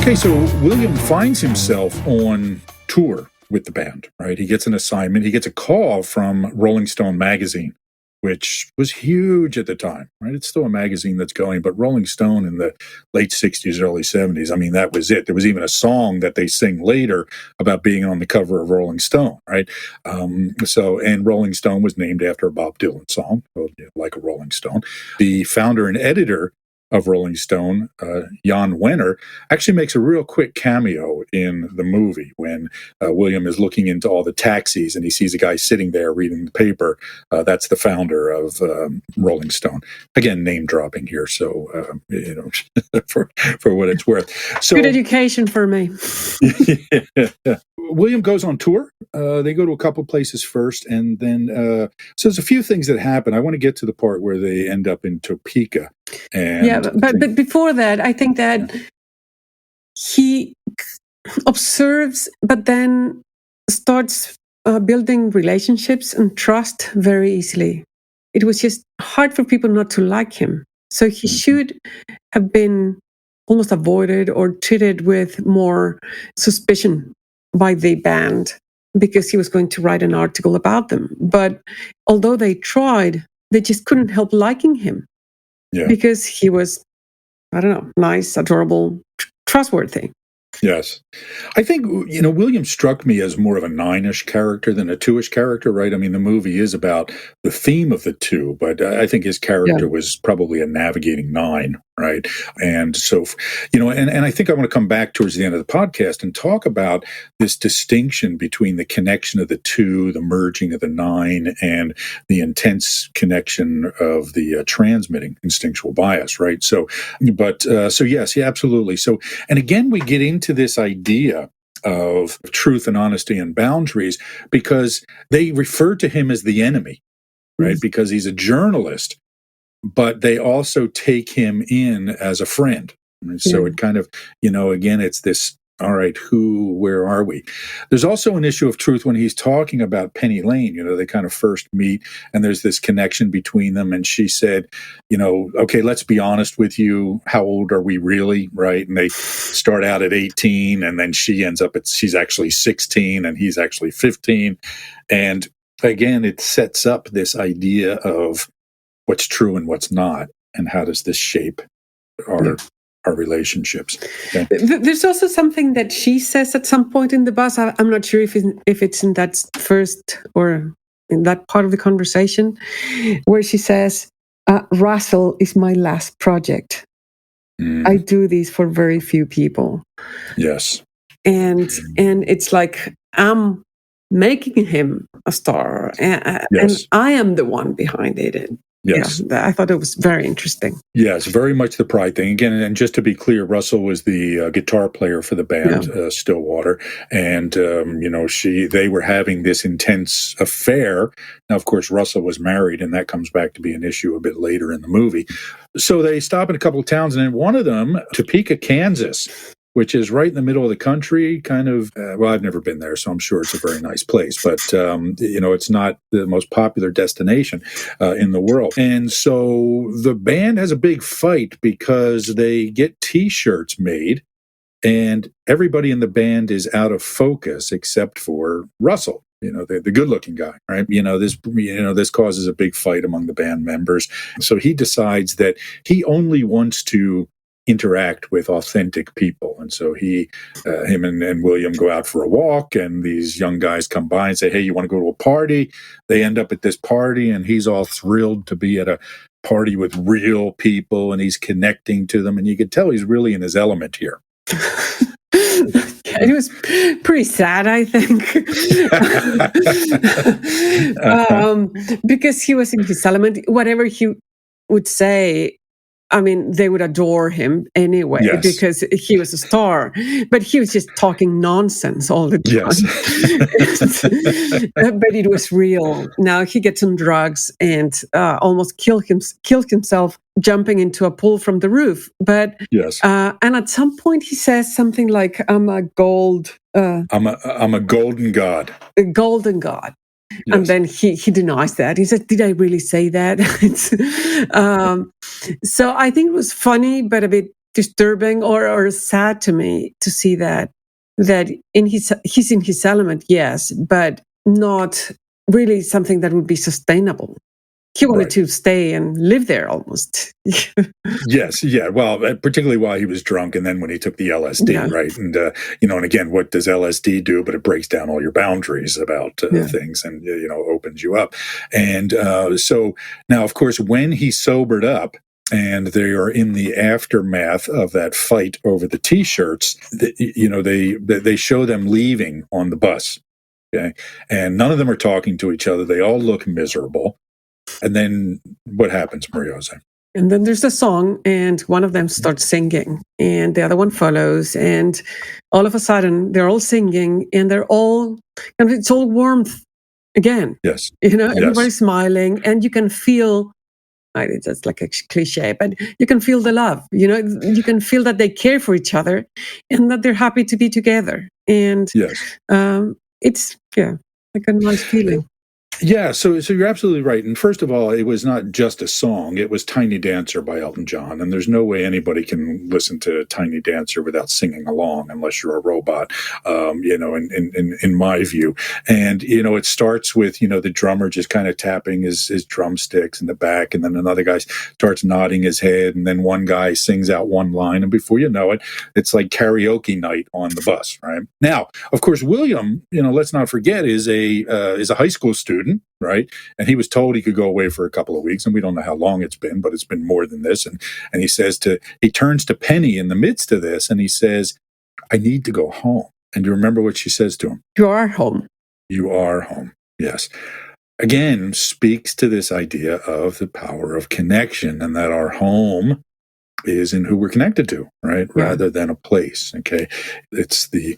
Okay, so William finds himself on tour with the band, right? He gets an assignment. He gets a call from Rolling Stone magazine, which was huge at the time, right? It's still a magazine that's going, but Rolling Stone in the late 60s, early 70s, I mean, that was it. There was even a song that they sing later about being on the cover of Rolling Stone, right? And Rolling Stone was named after a Bob Dylan song, Like a Rolling Stone. The founder and editor of Rolling Stone, Jan Wenner, actually makes a real quick cameo in the movie when William is looking into all the taxis and he sees a guy sitting there reading the paper. That's the founder of Rolling Stone. Again, name dropping here, so for what it's worth. So, good education for me. William goes on tour. They go to a couple places first, and then so there's a few things that happen. I want to get to the part where they end up in Topeka. But before that, I think that he observes, but then starts building relationships and trust very easily. It was just hard for people not to like him. So he should have been almost avoided or treated with more suspicion by the band because he was going to write an article about them. But although they tried, they just couldn't help liking him because he was, nice, adorable, trustworthy. Yes. I think, William struck me as more of a 9-ish character than a 2-ish character, right? I mean, the movie is about the theme of the 2, but I think his character was probably a navigating 9, right? And so, and I think I want to come back towards the end of the podcast and talk about this distinction between the connection of the 2, the merging of the 9, and the intense connection of the transmitting instinctual bias, right? So yes, absolutely. So, and again, we get into this idea of truth and honesty and boundaries because they refer to him as the enemy, right? Because he's a journalist, but they also take him in as a friend. And so it kind of, again, it's this, all right, where are we? There's also an issue of truth when he's talking about Penny Lane. They kind of first meet and there's this connection between them. And she said, okay, let's be honest with you. How old are we really? Right. And they start out at 18 and then she ends up she's actually 16 and he's actually 15. And again, it sets up this idea of what's true and what's not. And how does this shape our relationships. Okay? There's also something that she says at some point in the bus. I'm not sure if it's in that first or in that part of the conversation, where she says, Russell is my last project. I do these for very few people. Yes. And it's like, I'm making him a star, and I am the one behind it. And yes. I thought it was very interesting. Yes, very much the pride thing. Again, and just to be clear, Russell was the guitar player for the band Stillwater, and they were having this intense affair. Now, of course, Russell was married, and that comes back to be an issue a bit later in the movie. So they stop in a couple of towns, and in one of them, Topeka, Kansas, which is right in the middle of the country, kind of, well, I've never been there, so I'm sure it's a very nice place, but, it's not the most popular destination in the world. And so the band has a big fight because they get T-shirts made, and everybody in the band is out of focus except for Russell. The good-looking guy, right? This causes a big fight among the band members. So he decides that he only wants to interact with authentic people. And so him and William go out for a walk, and these young guys come by and say, hey, you want to go to a party? They end up at this party, and he's all thrilled to be at a party with real people, and he's connecting to them. And you could tell he's really in his element here. It was pretty sad, I think, because he was in his element. Whatever he would say, I mean, they would adore him anyway, because he was a star. But he was just talking nonsense all the time. Yes. But it was real. Now he gets on drugs and almost killed himself jumping into a pool from the roof. But and at some point he says something like, I'm a golden god. A golden god. Yes. And then he denies that. He said, did I really say that? So I think it was funny, but a bit disturbing or sad to me to see that he's in his element, yes, but not really something that would be sustainable. He wanted to stay and live there almost. Yes, yeah. Well, particularly while he was drunk, and then when he took the LSD, right? And and again, what does LSD do? But it breaks down all your boundaries about things, and opens you up. And so now, of course, when he sobered up, and they are in the aftermath of that fight over the T-shirts, they show them leaving on the bus. Okay, and none of them are talking to each other. They all look miserable. And then what happens, Maria-Jose? And then there's a song, and one of them starts singing, and the other one follows, and all of a sudden they're all singing, and it's all warmth again. Yes. Everybody's smiling, and you can feel, it's just like a cliche, but you can feel the love. You can feel that they care for each other, and that they're happy to be together. And it's like a nice feeling. Yeah, so you're absolutely right. And first of all, it was not just a song. It was Tiny Dancer by Elton John. And there's no way anybody can listen to Tiny Dancer without singing along unless you're a robot, in my view. And, it starts with, the drummer just kind of tapping his drumsticks in the back. And then another guy starts nodding his head. And then one guy sings out one line. And before you know it, it's like karaoke night on the bus, right? Now, of course, William, let's not forget, is a high school student. Right. And he was told he could go away for a couple of weeks, and we don't know how long it's been, but it's been more than this. And he turns to Penny in the midst of this, and he says, I need to go home. And do you remember what she says to him? You are home. You are home. Yes. Again, speaks to this idea of the power of connection, and that our home is in who we're connected to, right? Yeah. Rather than a place. Okay. It's the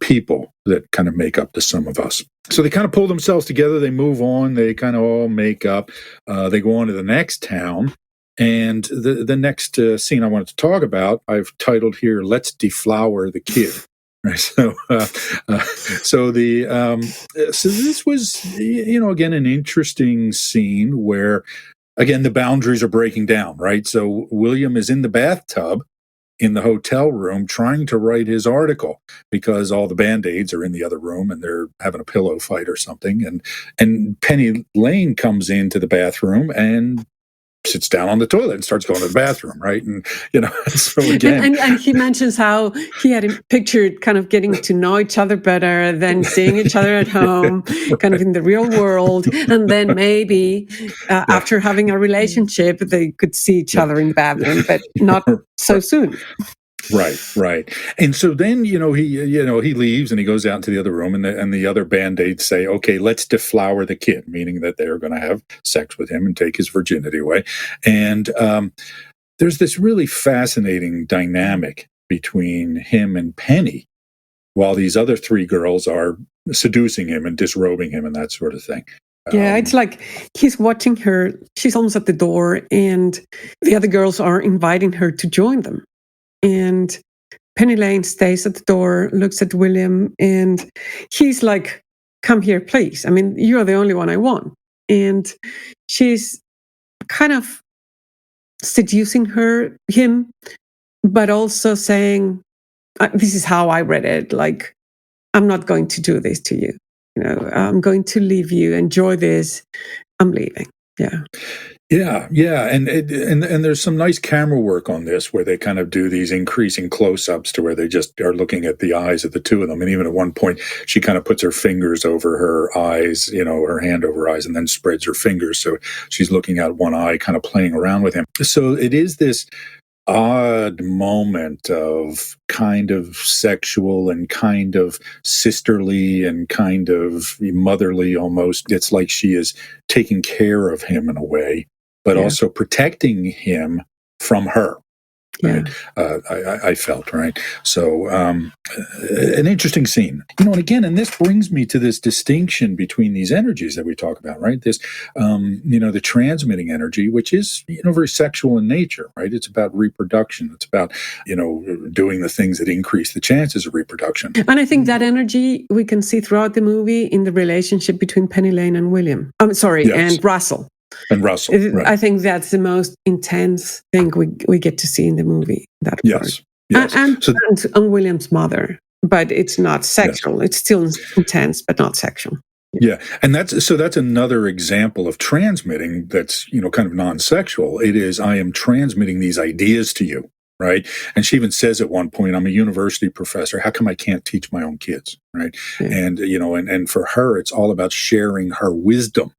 people that kind of make up the sum of us. So they kind of pull themselves together. They move on. They kind of all make up. They go on to the next town. And the next scene I wanted to talk about, I've titled here, Let's Deflower the Kid. Right. So this was, again, an interesting scene where, again, the boundaries are breaking down, right? So William is in the bathtub in the hotel room trying to write his article because all the Band-Aids are in the other room and they're having a pillow fight or something. And Penny Lane comes into the bathroom and sits down on the toilet and starts going to the bathroom, right? And, so again. And he mentions how he had pictured kind of getting to know each other better than seeing each other at home, kind of in the real world. And then maybe after having a relationship, they could see each other in the bathroom, but not so soon. Right. And so then, he leaves and he goes out into the other room, and the other band-aids say, okay, let's deflower the kid, meaning that they're going to have sex with him and take his virginity away. And there's this really fascinating dynamic between him and Penny while these other three girls are seducing him and disrobing him and that sort of thing. Yeah, it's like he's watching her. She's almost at the door, and the other girls are inviting her to join them. And Penny Lane stays at the door, looks at William, and he's like, come here, please. I mean, you're the only one I want. And she's kind of seducing him, but also saying, this is how I read it. Like, I'm not going to do this to you. I'm going to leave you. Enjoy this. I'm leaving. Yeah. And there's some nice camera work on this where they kind of do these increasing close-ups to where they just are looking at the eyes of the two of them. And even at one point, she kind of puts her fingers over her eyes, her hand over her eyes, and then spreads her fingers. So she's looking at one eye, kind of playing around with him. So it is this odd moment of kind of sexual and kind of sisterly and kind of motherly almost. It's like she is taking care of him in a way, but also protecting him from her. Right? I felt, right? So an interesting scene. And this brings me to this distinction between these energies that we talk about, right? This, the transmitting energy, which is, very sexual in nature, right? It's about reproduction. It's about, doing the things that increase the chances of reproduction. And I think that energy we can see throughout the movie in the relationship between Penny Lane and William. And Russell. And Russell, right. I think that's the most intense thing we get to see in the movie. That part. Yes. And William's mother, but it's not sexual. Yes. It's still intense, but not sexual. Yeah, and that's another example of transmitting that's kind of non-sexual. It is, I am transmitting these ideas to you, right? And she even says at one point, I'm a university professor. How come I can't teach my own kids, right? Yeah. And and for her, it's all about sharing her wisdom.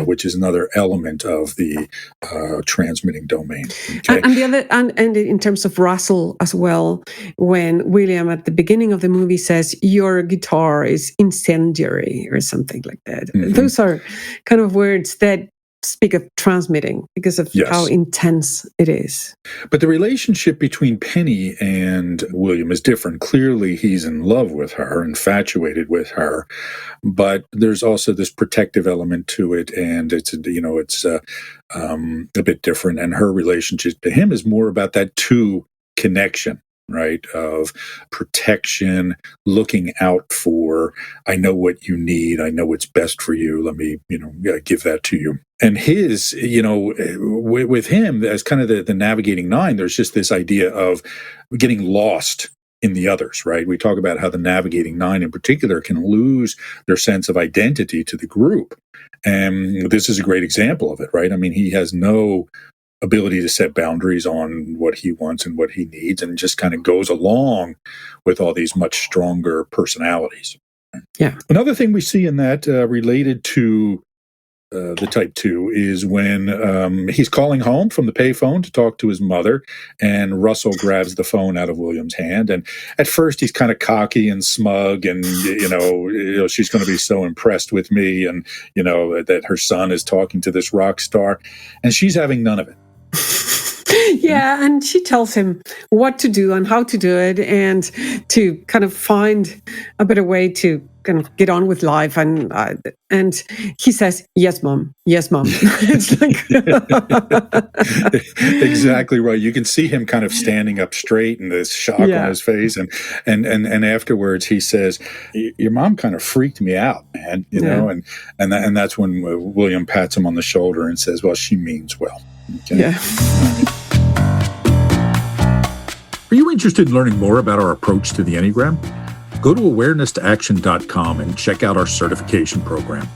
Which is another element of the transmitting domain. Okay? And the other, and in terms of Russell as well, when William at the beginning of the movie says, your guitar is incendiary or something like that. Mm-hmm. Those are kind of words that speak of transmitting because of how intense it is. But the relationship between Penny and William is different. Clearly, he's in love with her, infatuated with her, but there's also this protective element to it, and it's a bit different. And her relationship to him is more about that two connection, right, of protection, looking out for, I know what you need, I know what's best for you, let me, give that to you. And his, with him, as kind of the navigating nine, there's just this idea of getting lost in the others, right? We talk about how the navigating nine in particular can lose their sense of identity to the group. And this is a great example of it, right? I mean, he has no ability to set boundaries on what he wants and what he needs, and just kind of goes along with all these much stronger personalities. Yeah. Another thing we see in that related to the Type 2 is when he's calling home from the payphone to talk to his mother, and Russell grabs the phone out of William's hand. And at first he's kind of cocky and smug, and she's going to be so impressed with me, and that her son is talking to this rock star, and she's having none of it. Yeah, and she tells him what to do and how to do it, and to kind of find a better way to kind of get on with life. And he says, "Yes, mom. Yes, mom." It's like exactly right. You can see him kind of standing up straight, and this shock on his face, and afterwards he says, "Your mom kind of freaked me out, man." And that's when William pats him on the shoulder and says, "Well, she means well." Okay? Yeah. Are you interested in learning more about our approach to the Enneagram? Go to awareness2action.com and check out our certification program.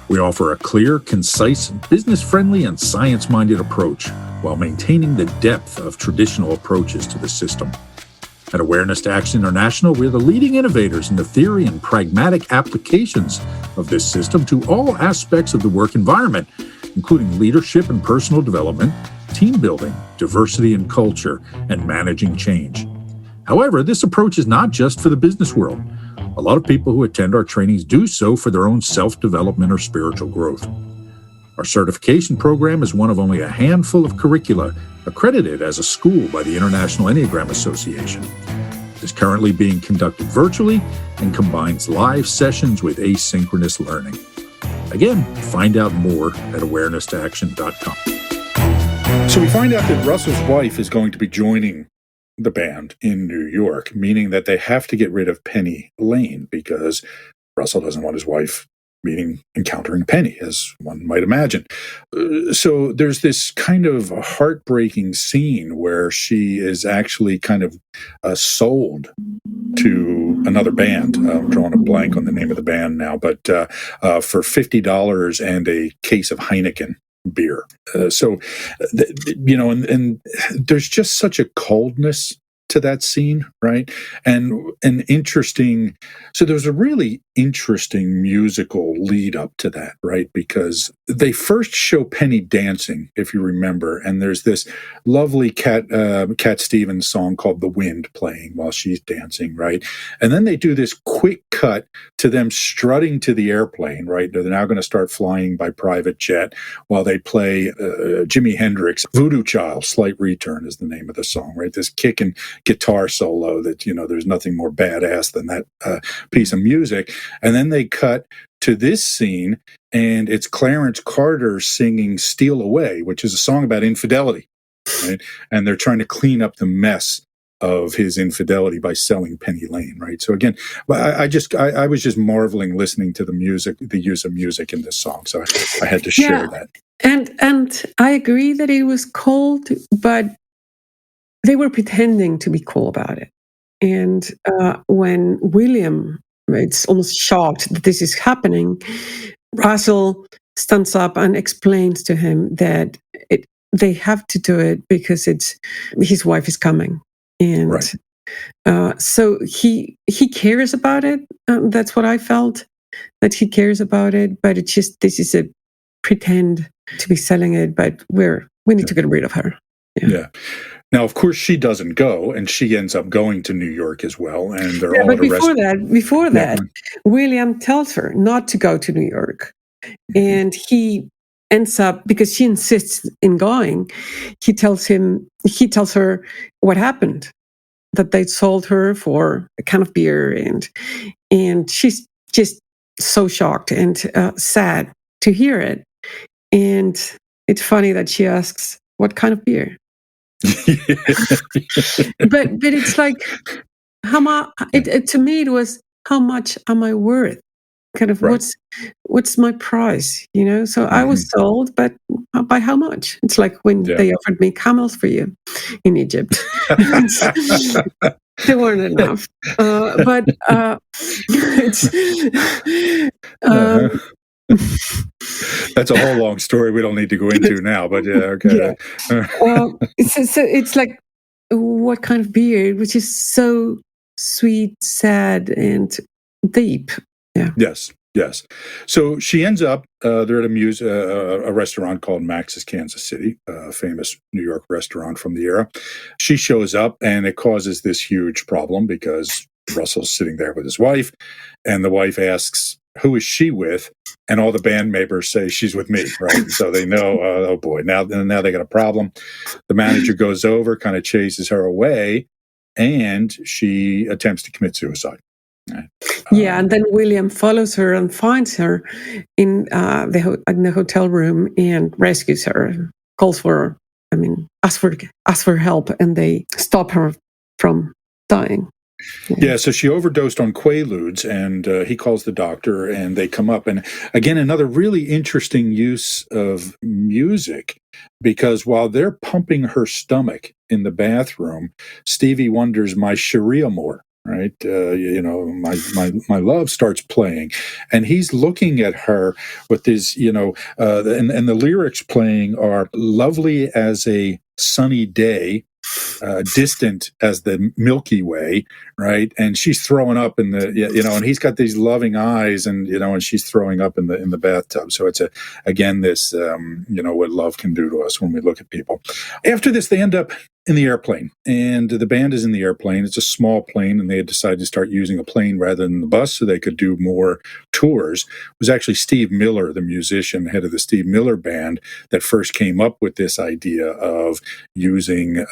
We offer a clear, concise, business-friendly, and science-minded approach while maintaining the depth of traditional approaches to the system. At Awareness to Action International, we're the leading innovators in the theory and pragmatic applications of this system to all aspects of the work environment, including leadership and personal development, team building, diversity and culture, and managing change. However, this approach is not just for the business world. A lot of people who attend our trainings do so for their own self-development or spiritual growth. Our certification program is one of only a handful of curricula accredited as a school by the International Enneagram Association. It is currently being conducted virtually and combines live sessions with asynchronous learning. Again, find out more at awareness-to-action.com. So we find out that Russell's wife is going to be joining the band in New York, meaning that they have to get rid of Penny Lane because Russell doesn't want his wife encountering Penny, as one might imagine. So there's this kind of heartbreaking scene where she is actually kind of sold to another band. I'm drawing a blank on the name of the band now, but for $50 and a case of Heineken beer. And there's just such a coldness to that scene, right? And an interesting, so there's a really interesting musical lead up to that, right? Because they first show Penny dancing, if you remember, and there's this lovely Cat Stevens song called The Wind playing while she's dancing, right? And then they do this quick cut to them strutting to the airplane, right? They're now going to start flying by private jet while they play Jimi Hendrix, Voodoo Child, Slight Return is the name of the song, right? This kick and guitar solo that, there's nothing more badass than that piece of music. And then they cut to this scene, and it's Clarence Carter singing Steal Away, which is a song about infidelity, right? And they're trying to clean up the mess of his infidelity by selling Penny Lane, right? So again, I was just marveling listening to the music, the use of music in this song. So I had to share that. And I agree that it was cold, but they were pretending to be cool about it. And when William, it's almost shocked that this is happening, Russell stands up and explains to him that they have to do it because his wife is coming. And right. So he cares about it. That's what I felt, that he cares about it. But it's just, this is a pretend to be selling it, but we need to get rid of her. Yeah. Now, of course, she doesn't go, and she ends up going to New York as well. And they're all but at a restaurant. Before that, William tells her not to go to New York, and he ends up, because she insists in going. He tells her what happened, that they sold her for a can of beer, and she's just so shocked and sad to hear it. And it's funny that she asks, "What kind of beer?" but it's like, how much? To me, it was, how much am I worth? Kind of, right. What's my price? So I was sold, but by how much? It's like when they offered me camels for you in Egypt. They weren't enough. But it's. That's a whole long story we don't need to go into now, but okay. So it's like, what kind of beer, which is so sweet, sad, and deep. Yeah. Yes. So she ends up, they're at a restaurant called Max's Kansas City, a famous New York restaurant from the era. She shows up, and it causes this huge problem because Russell's sitting there with his wife, and the wife asks, who is she with? And all the band members say, she's with me, right? So they know, oh boy, now they got a problem. The manager goes over, kind of chases her away, and she attempts to commit suicide. And then William follows her and finds her in the hotel room and rescues her, asks for help, and they stop her from dying. Yeah, so she overdosed on Quaaludes, and he calls the doctor, and they come up. And again, another really interesting use of music, because while they're pumping her stomach in the bathroom, Stevie wonders, my Sharia more. right? My love starts playing, and he's looking at her with this, and the lyrics playing are lovely as a sunny day, distant as the Milky Way, right? And she's throwing up in the, and he's got these loving eyes, and she's throwing up in the bathtub. So it's again this, what love can do to us when we look at people. After this, they end up in the airplane, and the band is in the airplane. It's a small plane, and they had decided to start using a plane rather than the bus so they could do more tours. It was actually Steve Miller, the musician, head of the Steve Miller Band, that first came up with this idea of using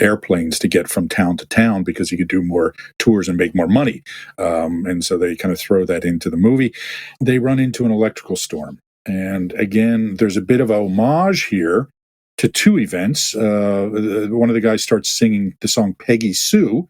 airplanes to get from town to town because he could do more tours and make more money. And so they kind of throw that into the movie. They run into an electrical storm. And again, there's a bit of a homage here to two events. One of the guys starts singing the song Peggy Sue,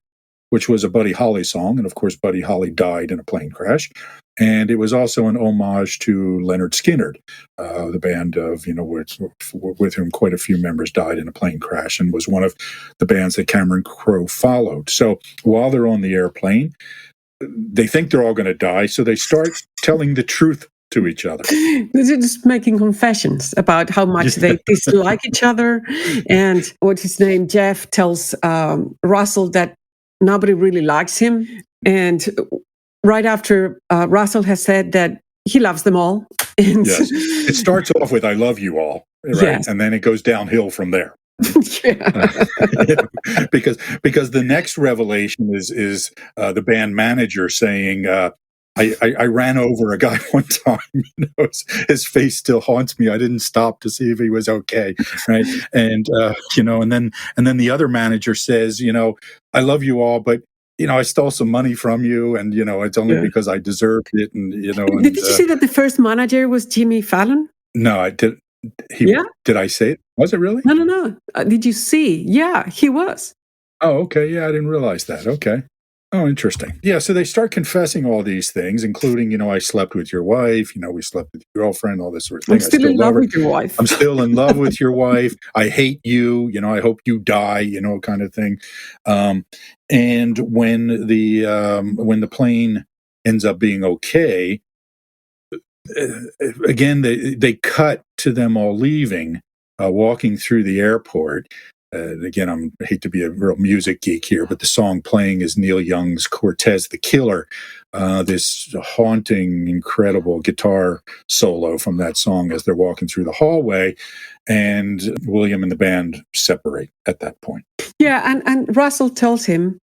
which was a Buddy Holly song. And of course, Buddy Holly died in a plane crash. And it was also an homage to Leonard Skinner, the band of, with whom quite a few members died in a plane crash, and was one of the bands that Cameron Crowe followed. So while they're on the airplane, they think they're all going to die. So they start telling the truth to each other. They're just making confessions about how much they dislike each other. And what's his name? Jeff tells Russell that nobody really likes him. And right after Russell has said that he loves them all. And yes. It starts off with, I love you all, right? Yes. And then it goes downhill from there. Yeah. Because the next revelation is the band manager saying, I ran over a guy one time. His face still haunts me. I didn't stop to see if he was okay, right? And and then the other manager says, I love you all, but I stole some money from you, and it's only because I deserved it. And did you see that the first manager was Jimmy Fallon? No, I did. Did I say it? Was it really? No. Did you see? Yeah, he was. Oh, okay. Yeah, I didn't realize that. Okay. Oh, interesting. Yeah, so they start confessing all these things, including, I slept with your wife, we slept with your girlfriend, all this sort of thing. I'm still in love with your wife. I'm still in love with your wife. I hate you. I hope you die, kind of thing. And when the plane ends up being okay, again, they cut to them all leaving, walking through the airport. Again, I hate to be a real music geek here, but the song playing is Neil Young's Cortez the Killer, this haunting, incredible guitar solo from that song as they're walking through the hallway, and William and the band separate at that point. Yeah, and Russell tells him,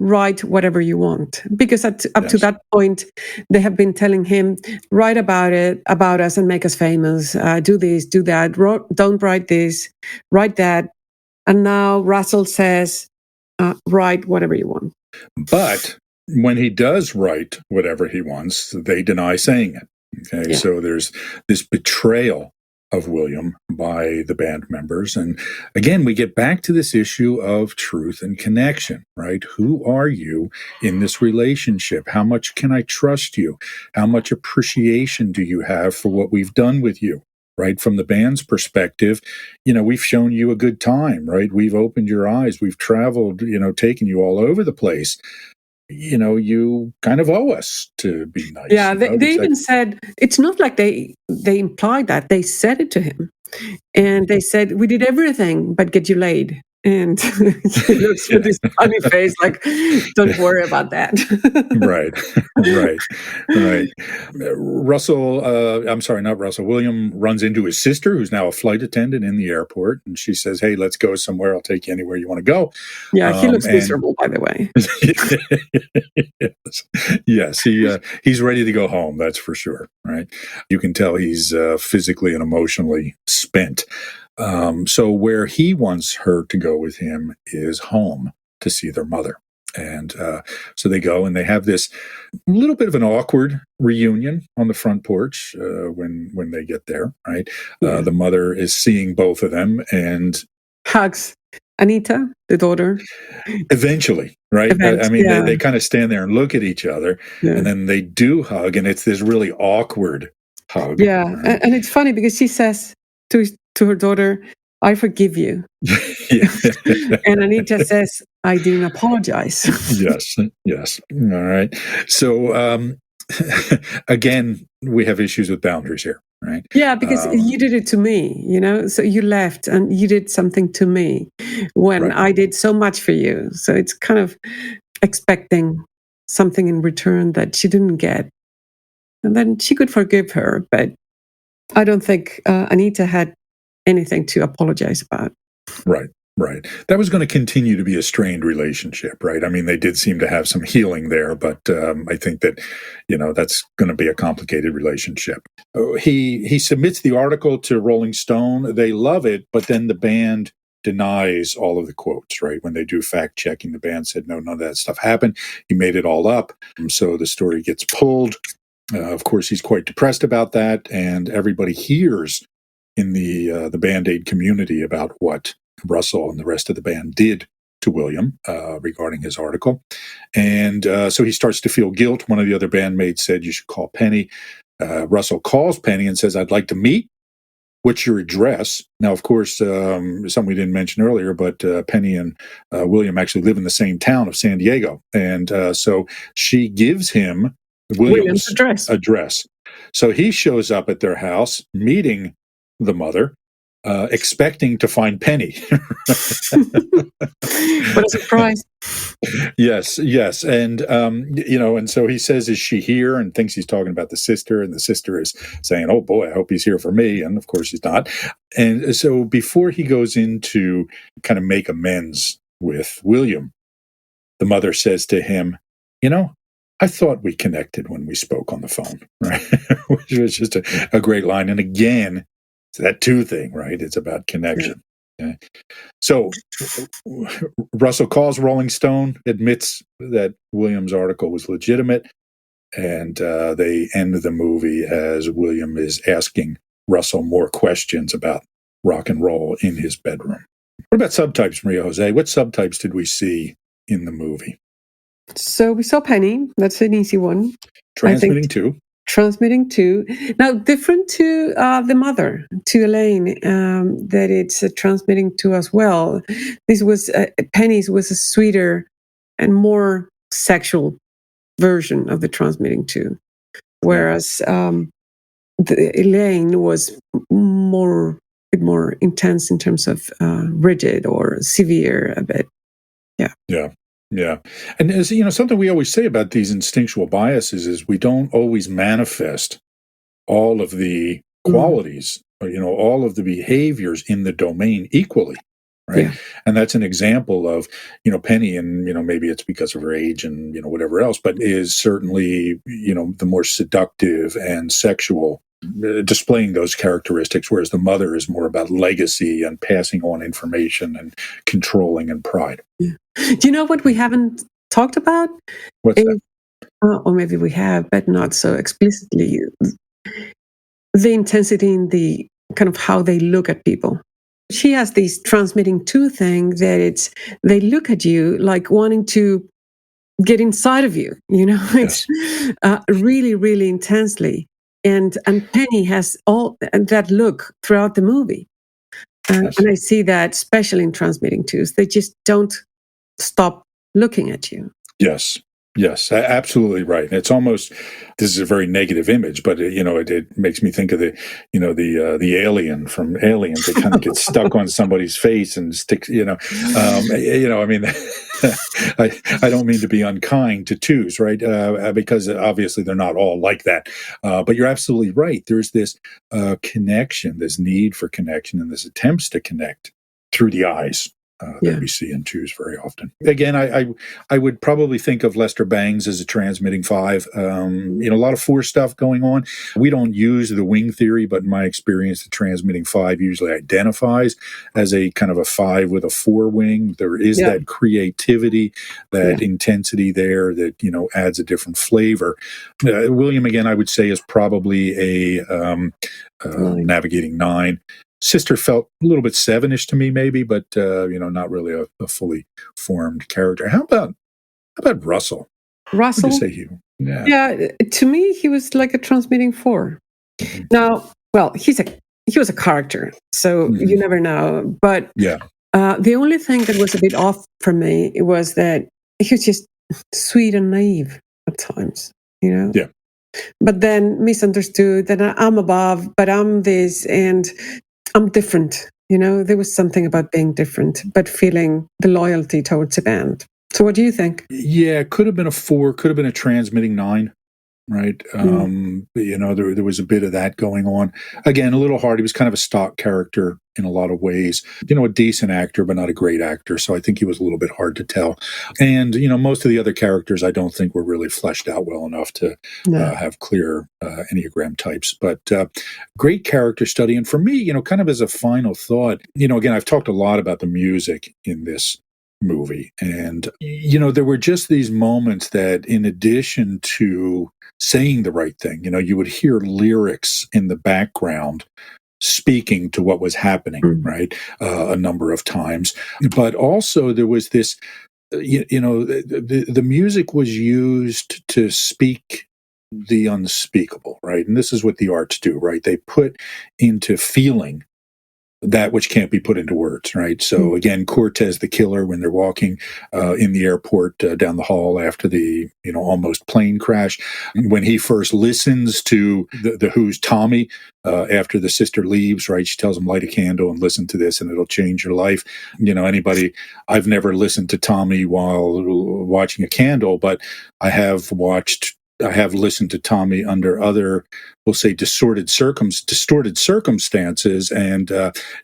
write whatever you want, because up to that point, they have been telling him, write about us and make us famous, do this, do that, don't write this, write that. And now Russell says, write whatever you want. But when he does write whatever he wants, they deny saying it. Okay, yeah. So there's this betrayal of William by the band members. And again, we get back to this issue of truth and connection, right? Who are you in this relationship? How much can I trust you? How much appreciation do you have for what we've done with you? Right? From the band's perspective, we've shown you a good time, right? We've opened your eyes. We've traveled, taken you all over the place. You kind of owe us to be nice. Yeah, they even said, it's not like they implied that. They said it to him. And they said, we did everything but get you laid. And he looks with his funny face like, don't worry about that. Right. William runs into his sister, who's now a flight attendant in the airport. And she says, hey, let's go somewhere. I'll take you anywhere you want to go. Yeah, he looks miserable, by the way. Yes, he's ready to go home. That's for sure. Right. You can tell he's physically and emotionally spent. So where he wants her to go with him is home to see their mother. And so they go and they have this little bit of an awkward reunion on the front porch when they get there, right? Yeah. The mother is seeing both of them and hugs Anita, the daughter. Eventually, right? They kind of stand there and look at each other, and then they do hug, and it's this really awkward hug. Yeah, right? And it's funny because she says to her daughter, I forgive you. And Anita says, I didn't apologize. Yes. All right. So, again, we have issues with boundaries here, right? Yeah, because you did it to me, so you left and you did something to me when Right. I did so much for you. So it's kind of expecting something in return that she didn't get. And then she could forgive her, but I don't think Anita had anything to apologize about. Right. That was going to continue to be a strained relationship, right? I mean, they did seem to have some healing there, but I think that, that's going to be a complicated relationship. He submits the article to Rolling Stone. They love it, but then the band denies all of the quotes, right? When they do fact checking, the band said, no, none of that stuff happened. He made it all up. So the story gets pulled. Of course, he's quite depressed about that, and everybody hears in the Band-Aid community about what Russell and the rest of the band did to William regarding his article. And so he starts to feel guilt. One of the other bandmates said, you should call Penny. Russell calls Penny and says, I'd like to meet. What's your address? Now, of course, something we didn't mention earlier, but Penny and William actually live in the same town of San Diego. And so she gives him William's address. So he shows up at their house, meeting the mother, expecting to find Penny. What a surprise. Yes. And, and so he says, is she here? And thinks he's talking about the sister. And the sister is saying, oh boy, I hope he's here for me. And of course he's not. And so before he goes in to kind of make amends with William, the mother says to him, I thought we connected when we spoke on the phone, right? Which was just a great line. And again, it's that two thing, right? It's about connection. Okay? So Russell calls Rolling Stone, admits that William's article was legitimate, and they end the movie as William is asking Russell more questions about rock and roll in his bedroom. What about subtypes, Maria Jose? What subtypes did we see in the movie? So we saw Penny. That's an easy one. Transmitting two. Now, different to the mother, to Elaine, that it's transmitting to as well. This was Penny's was a sweeter and more sexual version of the transmitting two, whereas Elaine was more intense in terms of rigid or severe a bit. Yeah. And as something we always say about these instinctual biases is we don't always manifest all of the qualities or, all of the behaviors in the domain equally. Right. Yeah. And that's an example of, Penny, and, maybe it's because of her age and, whatever else, but is certainly, the more seductive and sexual, displaying those characteristics, whereas the mother is more about legacy and passing on information and controlling and pride. Yeah. Do you know what we haven't talked about? What's that? Or maybe we have, but not so explicitly. The intensity in the kind of how they look at people. She has this transmitting two thing that they look at you like wanting to get inside of you. It's really, really intensely. And Penny has all that look throughout the movie. And I see that especially in transmitting twos. They just don't stop looking at you. Yes, absolutely right. It's almost, this is a very negative image, but it makes me think of the alien from Aliens. It kind of gets stuck on somebody's face and sticks. I mean, I don't mean to be unkind to twos, right? Because obviously they're not all like that. But you're absolutely right. There's this connection, this need for connection, and this attempts to connect through the eyes. That we see in twos very often. Again, I would probably think of Lester Bangs as a transmitting five. A lot of four stuff going on. We don't use the wing theory, but in my experience, the transmitting five usually identifies as a kind of a five with a four wing. There is that creativity, that intensity there that, adds a different flavor. William, again, I would say is probably a navigating nine. Sister felt a little bit 7-ish to me, maybe, but not really a fully formed character. How about Russell? Russell, what would you say yeah. To me, he was like a transmitting 4. Now, well, he was a character, so you never know. But The only thing that was a bit off for me was that he was just sweet and naive at times, Yeah. But then misunderstood that I'm above, but I'm this and I'm different. There was something about being different, but feeling the loyalty towards the band. So what do you think? Yeah, it could have been a 4, could have been a transmitting 9. Right. There was a bit of that going on. Again, a little hard. He was kind of a stock character in a lot of ways. A decent actor, but not a great actor. So I think he was a little bit hard to tell. And, most of the other characters I don't think were really fleshed out well enough to have clear Enneagram types. But great character study. And for me, kind of as a final thought, again, I've talked a lot about the music in this movie. And, there were just these moments that in addition to saying the right thing, you would hear lyrics in the background speaking to what was happening, right? A number of times. But also there was this, the music was used to speak the unspeakable, right? And this is what the arts do, right? They put into feeling that which can't be put into words, right? So again, Cortez the killer, when they're walking in the airport down the hall after the almost plane crash, when he first listens to the Who's Tommy after the sister leaves, right? She tells him, light a candle and listen to this and it'll change your life. I've never listened to Tommy while watching a candle, but I have listened to Tommy under other, we'll say, distorted circumstances, and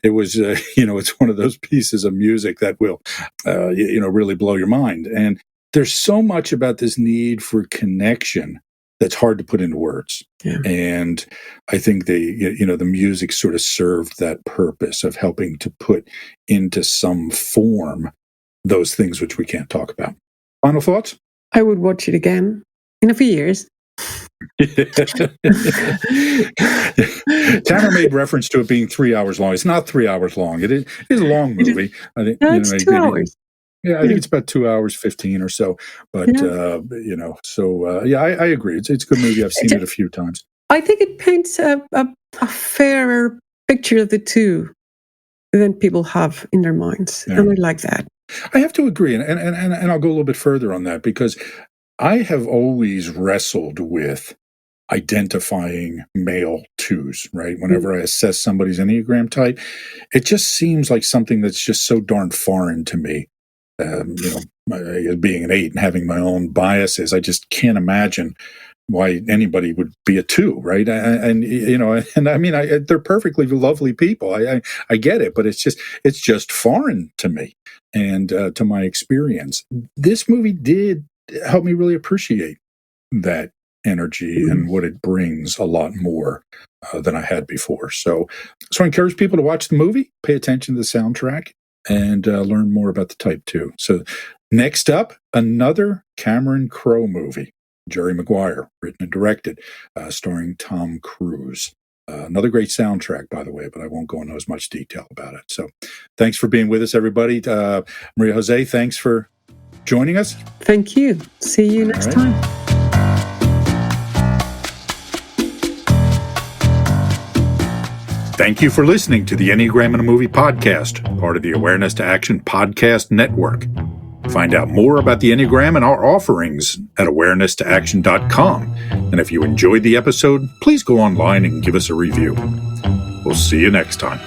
it was, it's one of those pieces of music that will, really blow your mind. And there's so much about this need for connection that's hard to put into words. Yeah. And I think the music sort of served that purpose of helping to put into some form those things which we can't talk about. Final thoughts? I would watch it again. In a few years. Cameron made reference to it being 3 hours long. It's not 3 hours long. It is a long movie. I think it's 2 hours. Yeah, I think it's about 2 hours 15 or so. But I agree. It's a good movie. I've seen it a few times. I think it paints a fairer picture of the two than people have in their minds, and I like that. I have to agree, and I'll go a little bit further on that because I have always wrestled with identifying male twos, right? Whenever I assess somebody's Enneagram type, it just seems like something that's just so darn foreign to me. Being an 8 and having my own biases, I just can't imagine why anybody would be a 2, right? They're perfectly lovely people. I get it, but it's just foreign to me and to my experience. This movie did help me really appreciate that energy and what it brings a lot more than I had before. So I encourage people to watch the movie, pay attention to the soundtrack, and learn more about the Type 2. So next up, another Cameron Crowe movie, Jerry Maguire, written and directed, starring Tom Cruise. Another great soundtrack, by the way, but I won't go into as much detail about it. So thanks for being with us, everybody. Maria Jose, thanks for joining us. Thank you. See you next time. Thank you for listening to the Enneagram in a Movie podcast, part of the Awareness to Action podcast network. Find out more about the Enneagram and our offerings at awareness-to-action.com. And if you enjoyed the episode, please go online and give us a review. We'll see you next time.